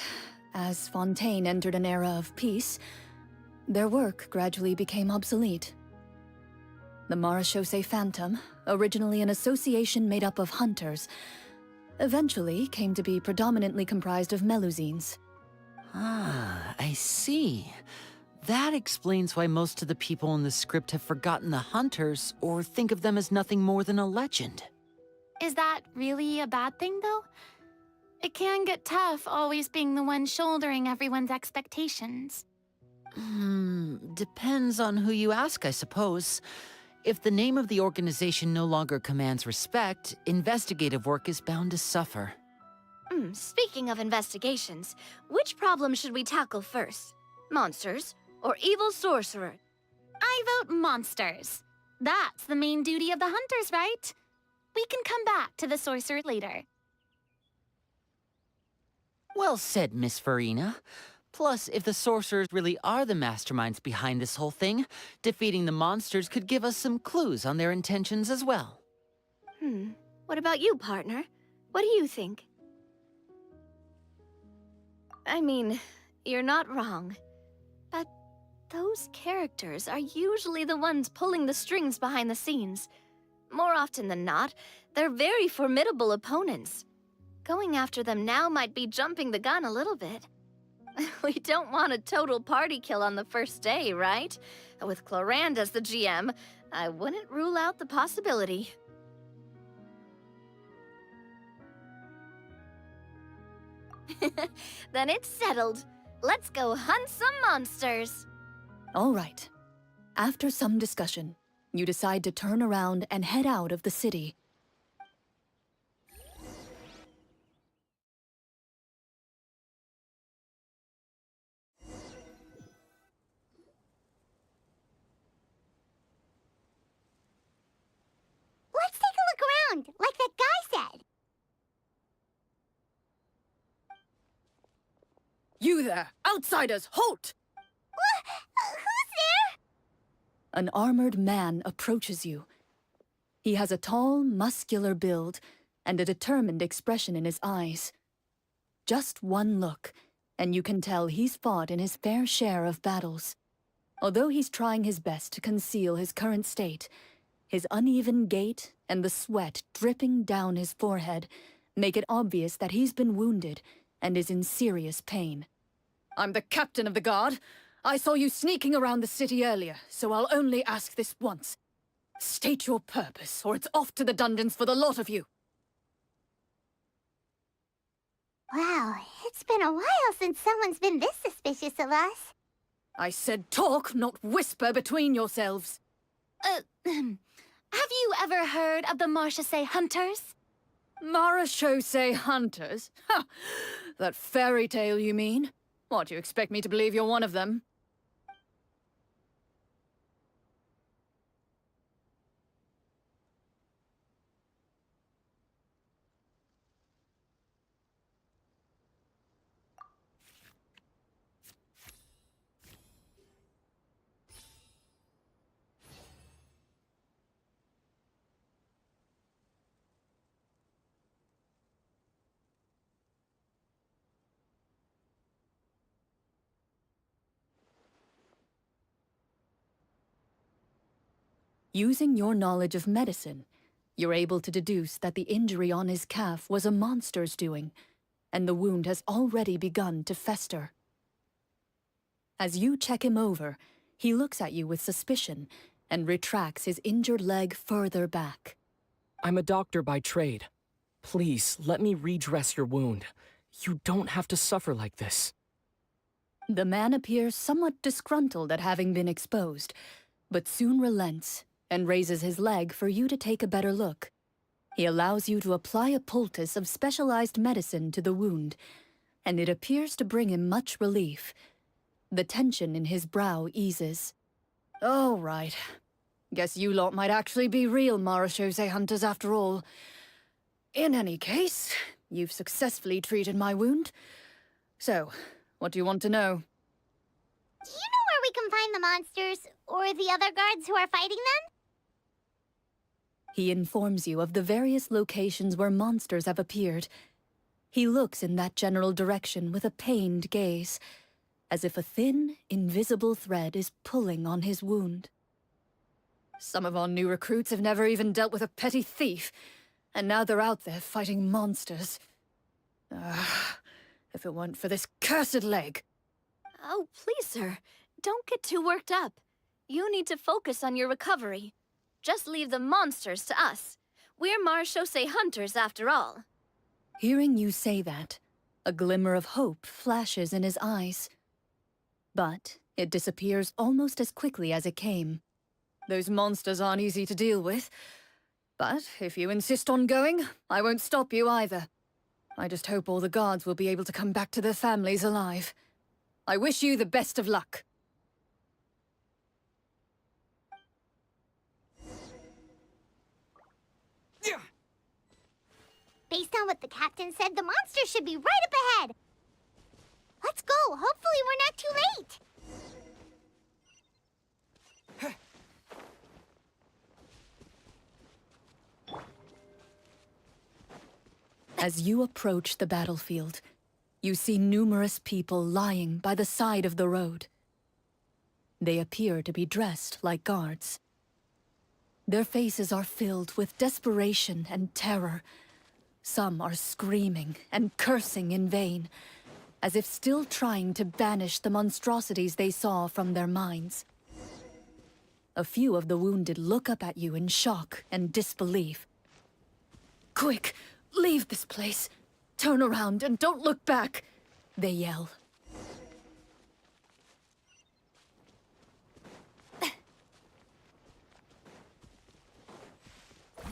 as Fontaine entered an era of peace, their work gradually became obsolete. The Marachose Phantom, originally an association made up of hunters, eventually came to be predominantly comprised of Melusines. Ah, I see. That explains why most of the people in the script have forgotten the hunters or think of them as nothing more than a legend. Is that really a bad thing, though? It can get tough always being the one shouldering everyone's expectations. Depends on who you ask, I suppose. If the name of the organization no longer commands respect, investigative work is bound to suffer. Speaking of investigations, which problem should we tackle first? Monsters or evil sorcerer? I vote monsters. That's the main duty of the hunters, right? We can come back to the sorcerer later. Well said, Miss Farina. Plus, if the sorcerers really are the masterminds behind this whole thing, defeating the monsters could give us some clues on their intentions as well. What about you, partner? What do you think? I mean, you're not wrong. But those characters are usually the ones pulling the strings behind the scenes. More often than not, they're very formidable opponents. Going after them now might be jumping the gun a little bit. We don't want a total party kill on the first day, right? With Clorand as the GM, I wouldn't rule out the possibility. Then it's settled. Let's go hunt some monsters. All right. After some discussion, you decide to turn around and head out of the city. Let's take a look around, like that guy said. You there! Outsiders, halt! Who's there? An armored man approaches you. He has a tall, muscular build and a determined expression in his eyes. Just one look, and you can tell he's fought in his fair share of battles. Although he's trying his best to conceal his current state, his uneven gait and the sweat dripping down his forehead make it obvious that he's been wounded and is in serious pain. I'm the captain of the guard. I saw you sneaking around the city earlier, so I'll only ask this once. State your purpose, or it's off to the dungeons for the lot of you. Wow, it's been a while since someone's been this suspicious of us. I said talk, not whisper between yourselves. Have you ever heard of the Marachose Hunters? Marachose Hunters? Ha! That fairy tale, you mean? What, you expect me to believe you're one of them? Using your knowledge of medicine, you're able to deduce that the injury on his calf was a monster's doing, and the wound has already begun to fester. As you check him over, he looks at you with suspicion and retracts his injured leg further back. I'm a doctor by trade. Please, let me redress your wound. You don't have to suffer like this. The man appears somewhat disgruntled at having been exposed, but soon relents and raises his leg for you to take a better look. He allows you to apply a poultice of specialized medicine to the wound, and it appears to bring him much relief. The tension in his brow eases. All right. Guess you lot might actually be real Marashose hunters after all. In any case, you've successfully treated my wound. So, what do you want to know? Do you know where we can find the monsters, or the other guards who are fighting them? He informs you of the various locations where monsters have appeared. He looks in that general direction with a pained gaze, as if a thin, invisible thread is pulling on his wound. Some of our new recruits have never even dealt with a petty thief, and now they're out there fighting monsters. If it weren't for this cursed leg. Oh, please, sir. Don't get too worked up. You need to focus on your recovery. Just leave the monsters to us. We're Marashose hunters after all. Hearing you say that, a glimmer of hope flashes in his eyes. But it disappears almost as quickly as it came. Those monsters aren't easy to deal with. But if you insist on going, I won't stop you either. I just hope all the guards will be able to come back to their families alive. I wish you the best of luck. Based on what the captain said, the monsters should be right up ahead. Let's go. Hopefully we're not too late. As you approach the battlefield, you see numerous people lying by the side of the road. They appear to be dressed like guards. Their faces are filled with desperation and terror. Some are screaming and cursing in vain, as if still trying to banish the monstrosities they saw from their minds. A few of the wounded look up at you in shock and disbelief. Quick! Leave this place. Turn around and don't look back, they yell.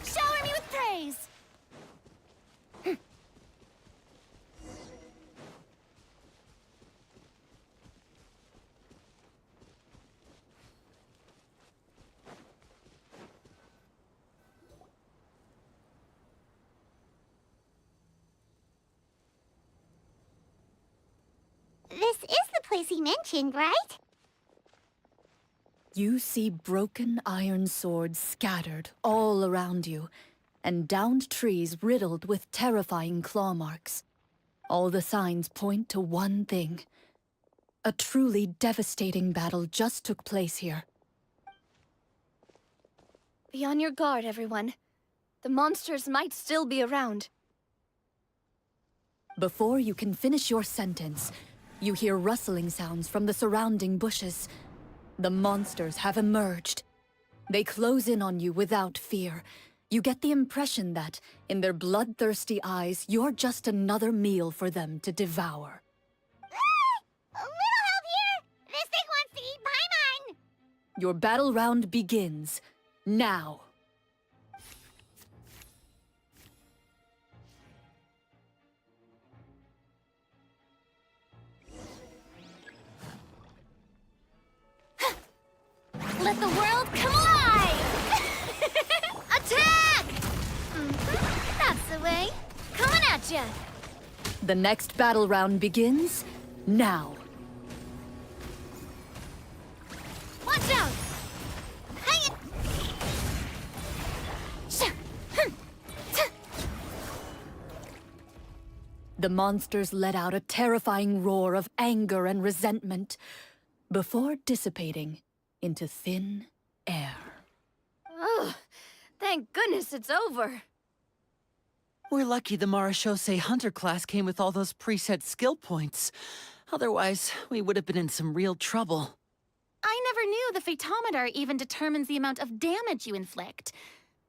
Shower me with praise! This is the place he mentioned, right? You see broken iron swords scattered all around you, and downed trees riddled with terrifying claw marks. All the signs point to one thing. A truly devastating battle just took place here. Be on your guard, everyone. The monsters might still be around. Before you can finish your sentence, you hear rustling sounds from the surrounding bushes. The monsters have emerged. They close in on you without fear. You get the impression that, in their bloodthirsty eyes, you're just another meal for them to devour. A little help here! This thing wants to eat Paimon! Your battle round begins now. Let the world come alive! Attack! That's the way. Coming at ya! The next battle round begins now. Watch out! Hang it! The monsters let out a terrifying roar of anger and resentment before dissipating into thin air. Oh, thank goodness it's over. We're lucky the Marashose Hunter class came with all those preset skill points. Otherwise, we would have been in some real trouble. I never knew the phytometer even determines the amount of damage you inflict.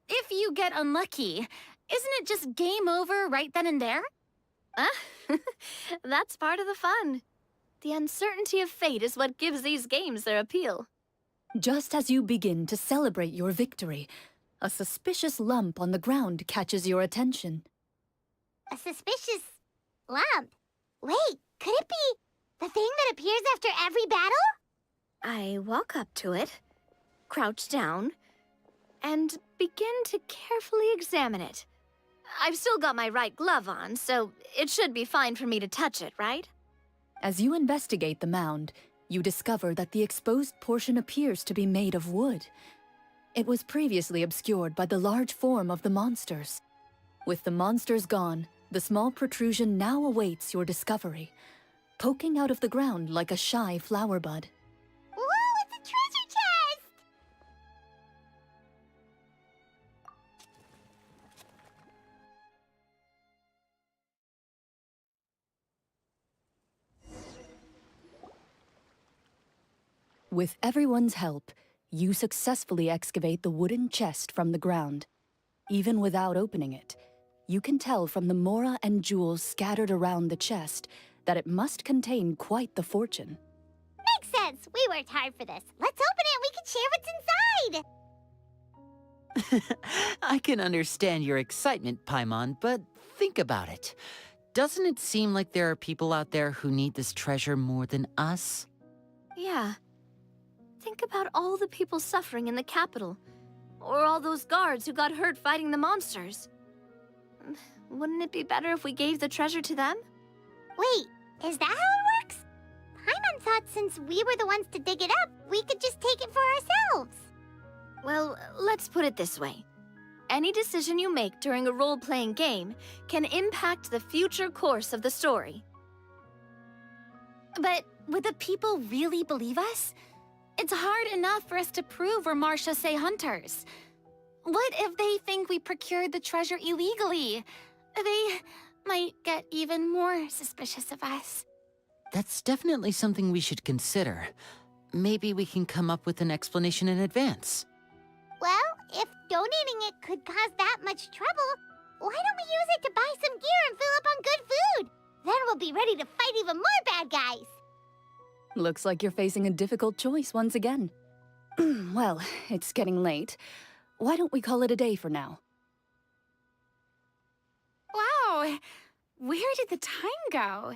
If you get unlucky, isn't it just game over right then and there? That's part of the fun. The uncertainty of fate is what gives these games their appeal. Just as you begin to celebrate your victory, A suspicious lump on the ground catches your attention. A suspicious lump? Wait, could it be the thing that appears after every battle? I walk up to it, crouch down, and begin to carefully examine it. I've still got my right glove on, so it should be fine for me to touch it, right? As you investigate the mound, you discover that the exposed portion appears to be made of wood. It was previously obscured by the large form of the monsters. With the monsters gone, the small protrusion now awaits your discovery, poking out of the ground like a shy flower bud. Whoa, it's a treasure chest! With everyone's help, you successfully excavate the wooden chest from the ground. Even without opening it, you can tell from the mora and jewels scattered around the chest that it must contain quite the fortune. Makes sense. We worked hard for this. Let's open it and we can share what's inside. I can understand your excitement, Paimon, but think about it. Doesn't it seem like there are people out there who need this treasure more than us? Yeah. Think about all the people suffering in the capital. Or all those guards who got hurt fighting the monsters. Wouldn't it be better if we gave the treasure to them? Wait, is that how it works? Paimon thought since we were the ones to dig it up, we could just take it for ourselves. Well, let's put it this way. Any decision you make during a role-playing game can impact the future course of the story. But would the people really believe us? It's hard enough for us to prove we're Marchese hunters. What if they think we procured the treasure illegally? They might get even more suspicious of us. That's definitely something we should consider. Maybe we can come up with an explanation in advance. Well, if donating it could cause that much trouble, why don't we use it to buy some gear and fill up on good food? Then we'll be ready to fight even more bad guys. Looks like you're facing a difficult choice once again. Well, it's getting late. Why don't we call it a day for now? Wow, where did the time go?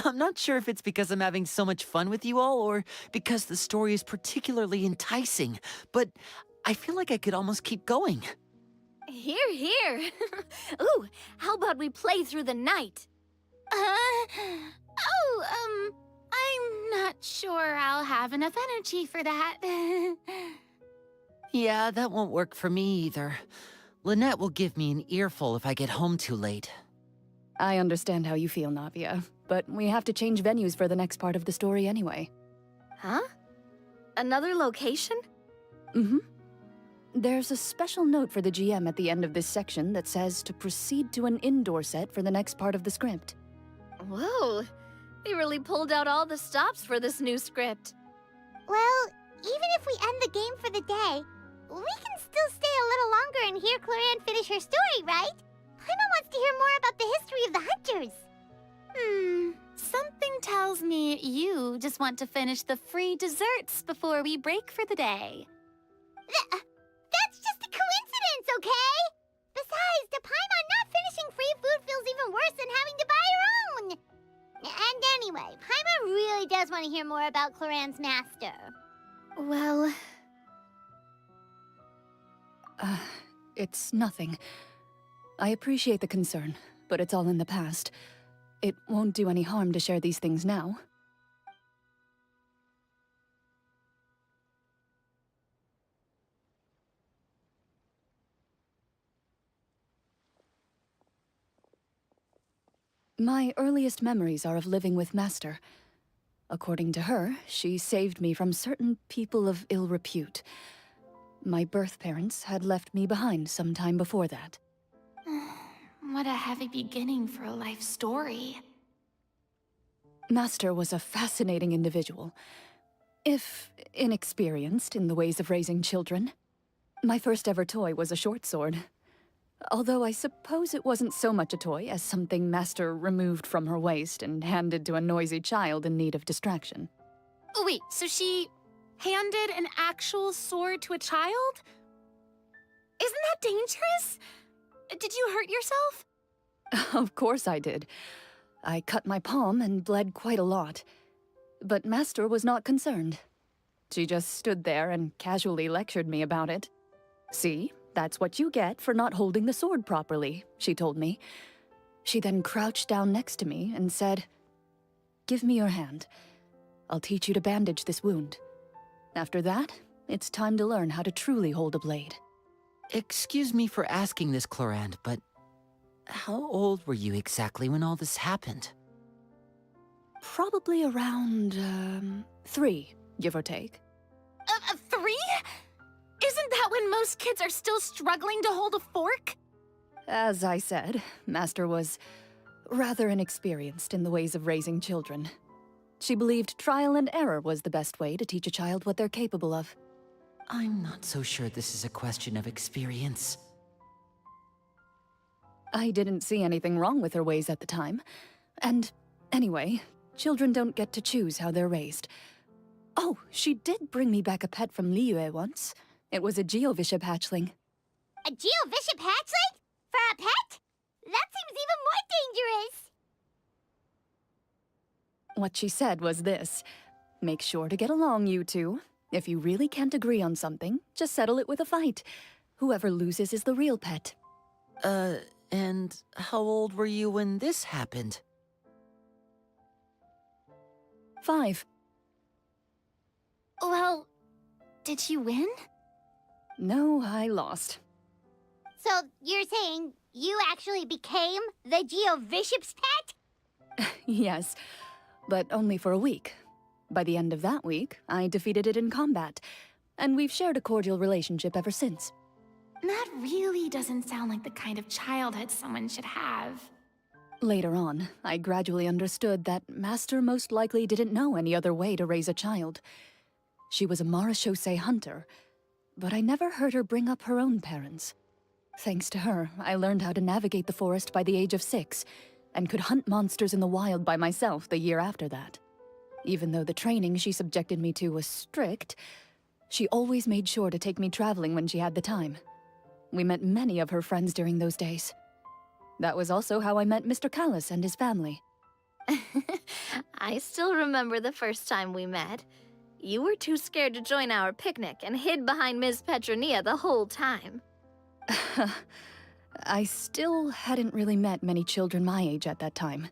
I'm not sure if it's because I'm having so much fun with you all or because the story is particularly enticing, but I feel like I could almost keep going. Here, here. Ooh, how about we play through the night? I'm not sure I'll have enough energy for that. Yeah, that won't work for me either. Lynette will give me an earful if I get home too late. I understand how you feel, Navia, but we have to change venues for the next part of the story anyway. Huh? Another location? Mm-hmm. There's a special note for the GM at the end of this section that says to proceed to an indoor set for the next part of the script. Whoa, they really pulled out all the stops for this new script. Well, even if we end the game for the day, we can still stay a little longer and hear Cloran finish her story, right? Paimon wants to hear more about the history of the hunters. Something tells me you just want to finish the free desserts before we break for the day. That's just a coincidence, okay? Besides, to Paimon, not finishing free food feels even worse than having to buy her own. And anyway, Paimon really does want to hear more about Cloran's master. Well... It's nothing. I appreciate the concern, but it's all in the past. It won't do any harm to share these things now. My earliest memories are of living with Master. According to her, she saved me from certain people of ill repute. My birth parents had left me behind some time before that. What a heavy beginning for a life story. Master was a fascinating individual, if inexperienced in the ways of raising children. My first ever toy was a short sword. Although I suppose it wasn't so much a toy as something Master removed from her waist and handed to a noisy child in need of distraction. Oh wait, so she handed an actual sword to a child? Isn't that dangerous? Did you hurt yourself? Of course I did. I cut my palm and bled quite a lot. But Master was not concerned. She just stood there and casually lectured me about it. See, that's what you get for not holding the sword properly, she told me. She then crouched down next to me and said, "Give me your hand. I'll teach you to bandage this wound. After that, it's time to learn how to truly hold a blade." Excuse me for asking this, Clorand, but how old were you exactly when all this happened? Probably around, 3, give or take. 3? Isn't that when most kids are still struggling to hold a fork? As I said, Master was rather inexperienced in the ways of raising children. She believed trial and error was the best way to teach a child what they're capable of. I'm not so sure this is a question of experience. I didn't see anything wrong with her ways at the time. And anyway, children don't get to choose how they're raised. Oh, she did bring me back a pet from Liyue once. It was a Geovishap hatchling. A Geovishap hatchling? For a pet? That seems even more dangerous! What she said was this: make sure to get along, you two. If you really can't agree on something, just settle it with a fight. Whoever loses is the real pet. And how old were you when this happened? 5. Well, did you win? No, I lost. So, you're saying you actually became the Geovishap's pet? Yes, but only for a week. By the end of that week, I defeated it in combat, and we've shared a cordial relationship ever since. That really doesn't sound like the kind of childhood someone should have. Later on, I gradually understood that Master most likely didn't know any other way to raise a child. She was a marashosei hunter, but I never heard her bring up her own parents. Thanks to her, I learned how to navigate the forest by the age of 6, and could hunt monsters in the wild by myself the year after that. Even though the training she subjected me to was strict, she always made sure to take me traveling when she had the time. We met many of her friends during those days. That was also how I met Mr. Callis and his family. I still remember the first time we met. You were too scared to join our picnic and hid behind Ms. Petronia the whole time. I still hadn't really met many children my age at that time,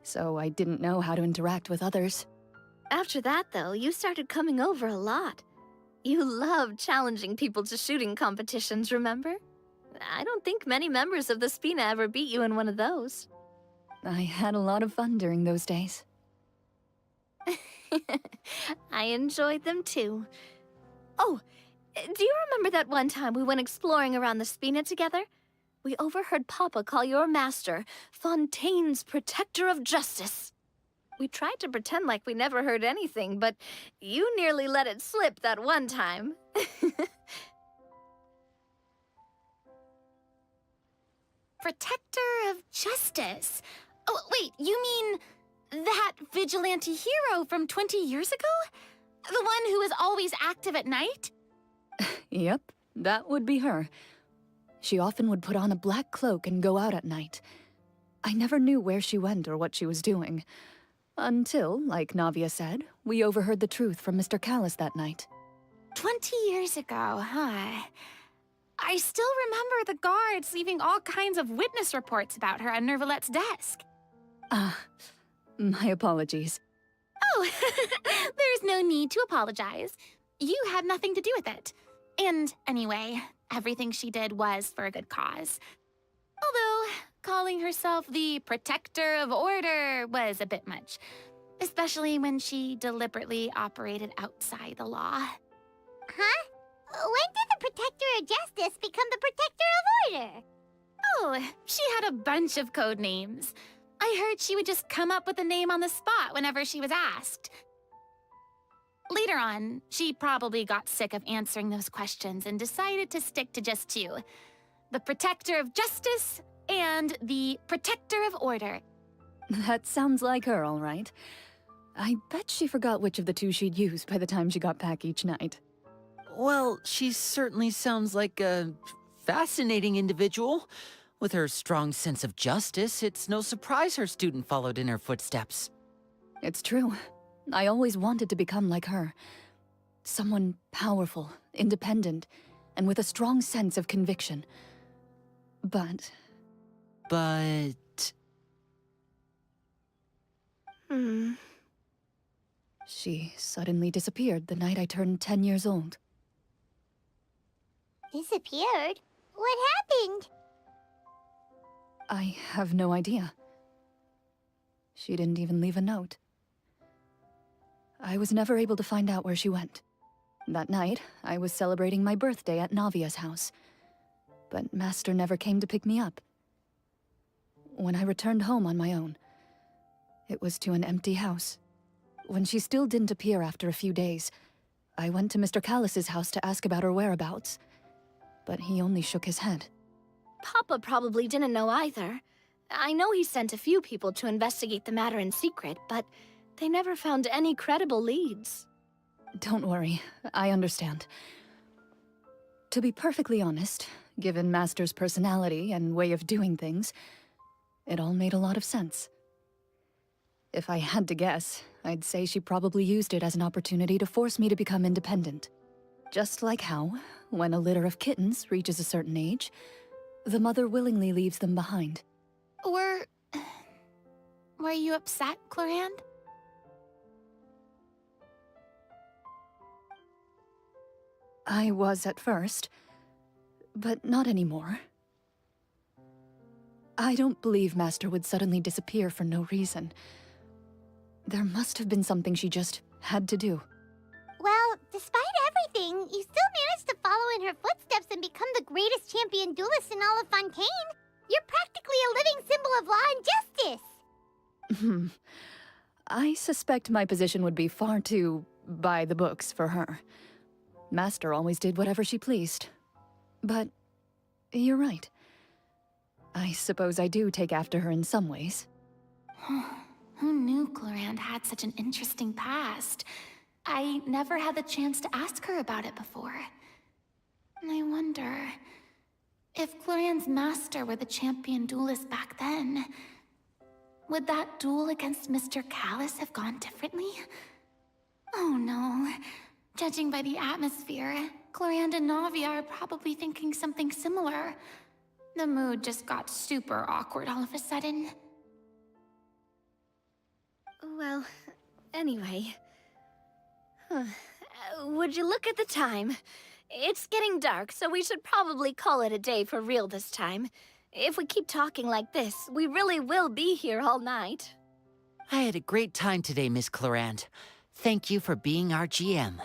so I didn't know how to interact with others. After that, though, you started coming over a lot. You loved challenging people to shooting competitions, remember? I don't think many members of the Spina ever beat you in one of those. I had a lot of fun during those days. I enjoyed them too. Oh, do you remember that one time we went exploring around the Spina together? We overheard Papa call your master Fontaine's Protector of Justice. We tried to pretend like we never heard anything, but you nearly let it slip that one time. Protector of Justice? Oh, wait, you mean that vigilante hero from 20 years ago? The one who was always active at night? Yep, that would be her. She often would put on a black cloak and go out at night. I never knew where she went or what she was doing. Until, like Navia said, we overheard the truth from Mr. Callis that night. 20 years ago, huh? I still remember the guards leaving all kinds of witness reports about her on Nervalette's desk. My apologies. Oh, there's no need to apologize. You had nothing to do with it. And anyway, everything she did was for a good cause. Although, calling herself the Protector of Order was a bit much. Especially when she deliberately operated outside the law. Huh? When did the Protector of Justice become the Protector of Order? Oh, she had a bunch of code names. I heard she would just come up with a name on the spot whenever she was asked. Later on, she probably got sick of answering those questions and decided to stick to just 2. The Protector of Justice and the Protector of Order. That sounds like her, all right. I bet she forgot which of the two she'd use by the time she got back each night. Well, she certainly sounds like a fascinating individual. With her strong sense of justice, it's no surprise her student followed in her footsteps. It's true. I always wanted to become like her. Someone powerful, independent, and with a strong sense of conviction. But... She suddenly disappeared the night I turned 10 years old. Disappeared? What happened? I have no idea. She didn't even leave a note. I was never able to find out where she went. That night, I was celebrating my birthday at Navia's house. But Master never came to pick me up. When I returned home on my own, it was to an empty house. When she still didn't appear after a few days, I went to Mr. Callis's house to ask about her whereabouts. But he only shook his head. Papa probably didn't know either. I know he sent a few people to investigate the matter in secret, but they never found any credible leads. Don't worry, I understand. To be perfectly honest, given Master's personality and way of doing things, it all made a lot of sense. If I had to guess, I'd say she probably used it as an opportunity to force me to become independent. Just like how, when a litter of kittens reaches a certain age, the mother willingly leaves them behind. Were you upset, Clorand? I was at first, but not anymore. I don't believe Master would suddenly disappear for no reason. There must have been something she just had to do. Well, despite everything, you still managed to follow in her footsteps and become the greatest champion duelist in all of Fontaine. You're practically a living symbol of law and justice. I suspect my position would be far too by the books for her. Master always did whatever she pleased. But you're right. I suppose I do take after her in some ways. Who knew Clorand had such an interesting past? I never had the chance to ask her about it before. I wonder... if Clorand's master were the champion duelist back then, would that duel against Mr. Callis have gone differently? Oh no. Judging by the atmosphere, Clorand and Navia are probably thinking something similar. The mood just got super awkward all of a sudden. Well, anyway... would you look at the time? It's getting dark, so we should probably call it a day for real this time. If we keep talking like this, we really will be here all night. I had a great time today, Miss Clorand. Thank you for being our GM.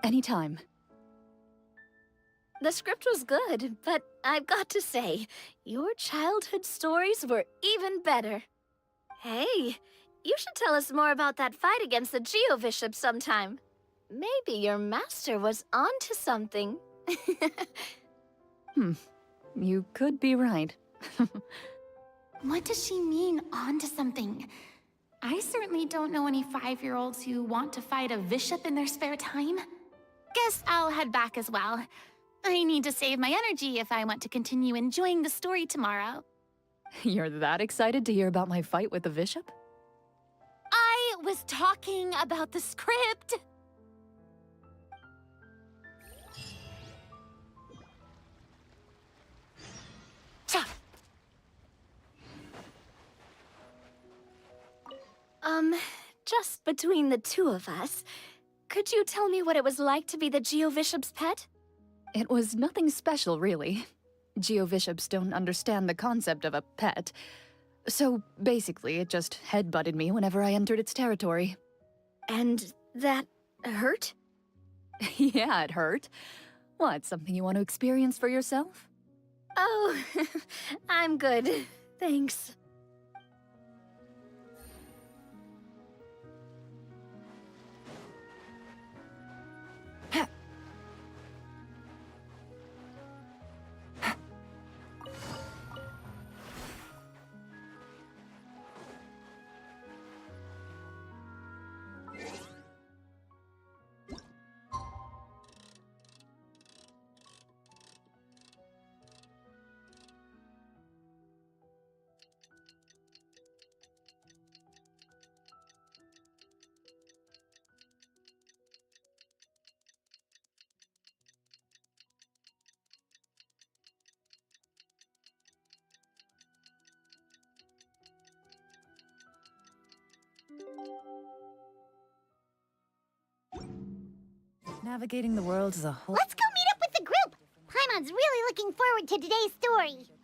Anytime. The script was good, but I've got to say, your childhood stories were even better. Hey, you should tell us more about that fight against the Geo-Bishop sometime. Maybe your master was onto something. You could be right. What does she mean, onto something? I certainly don't know any 5-year-olds who want to fight a bishop in their spare time. Guess I'll head back as well. I need to save my energy if I want to continue enjoying the story tomorrow. You're that excited to hear about my fight with the bishop? I was talking about the script! Just between the two of us, could you tell me what it was like to be the Geo-Bishop's pet? It was nothing special, really. Geo-Bishops don't understand the concept of a pet. So, basically, it just headbutted me whenever I entered its territory. And that hurt? Yeah, it hurt. What, something you want to experience for yourself? Oh, I'm good. Thanks. navigating the world as a whole. Let's go meet up with the group! Paimon's really looking forward to today's story.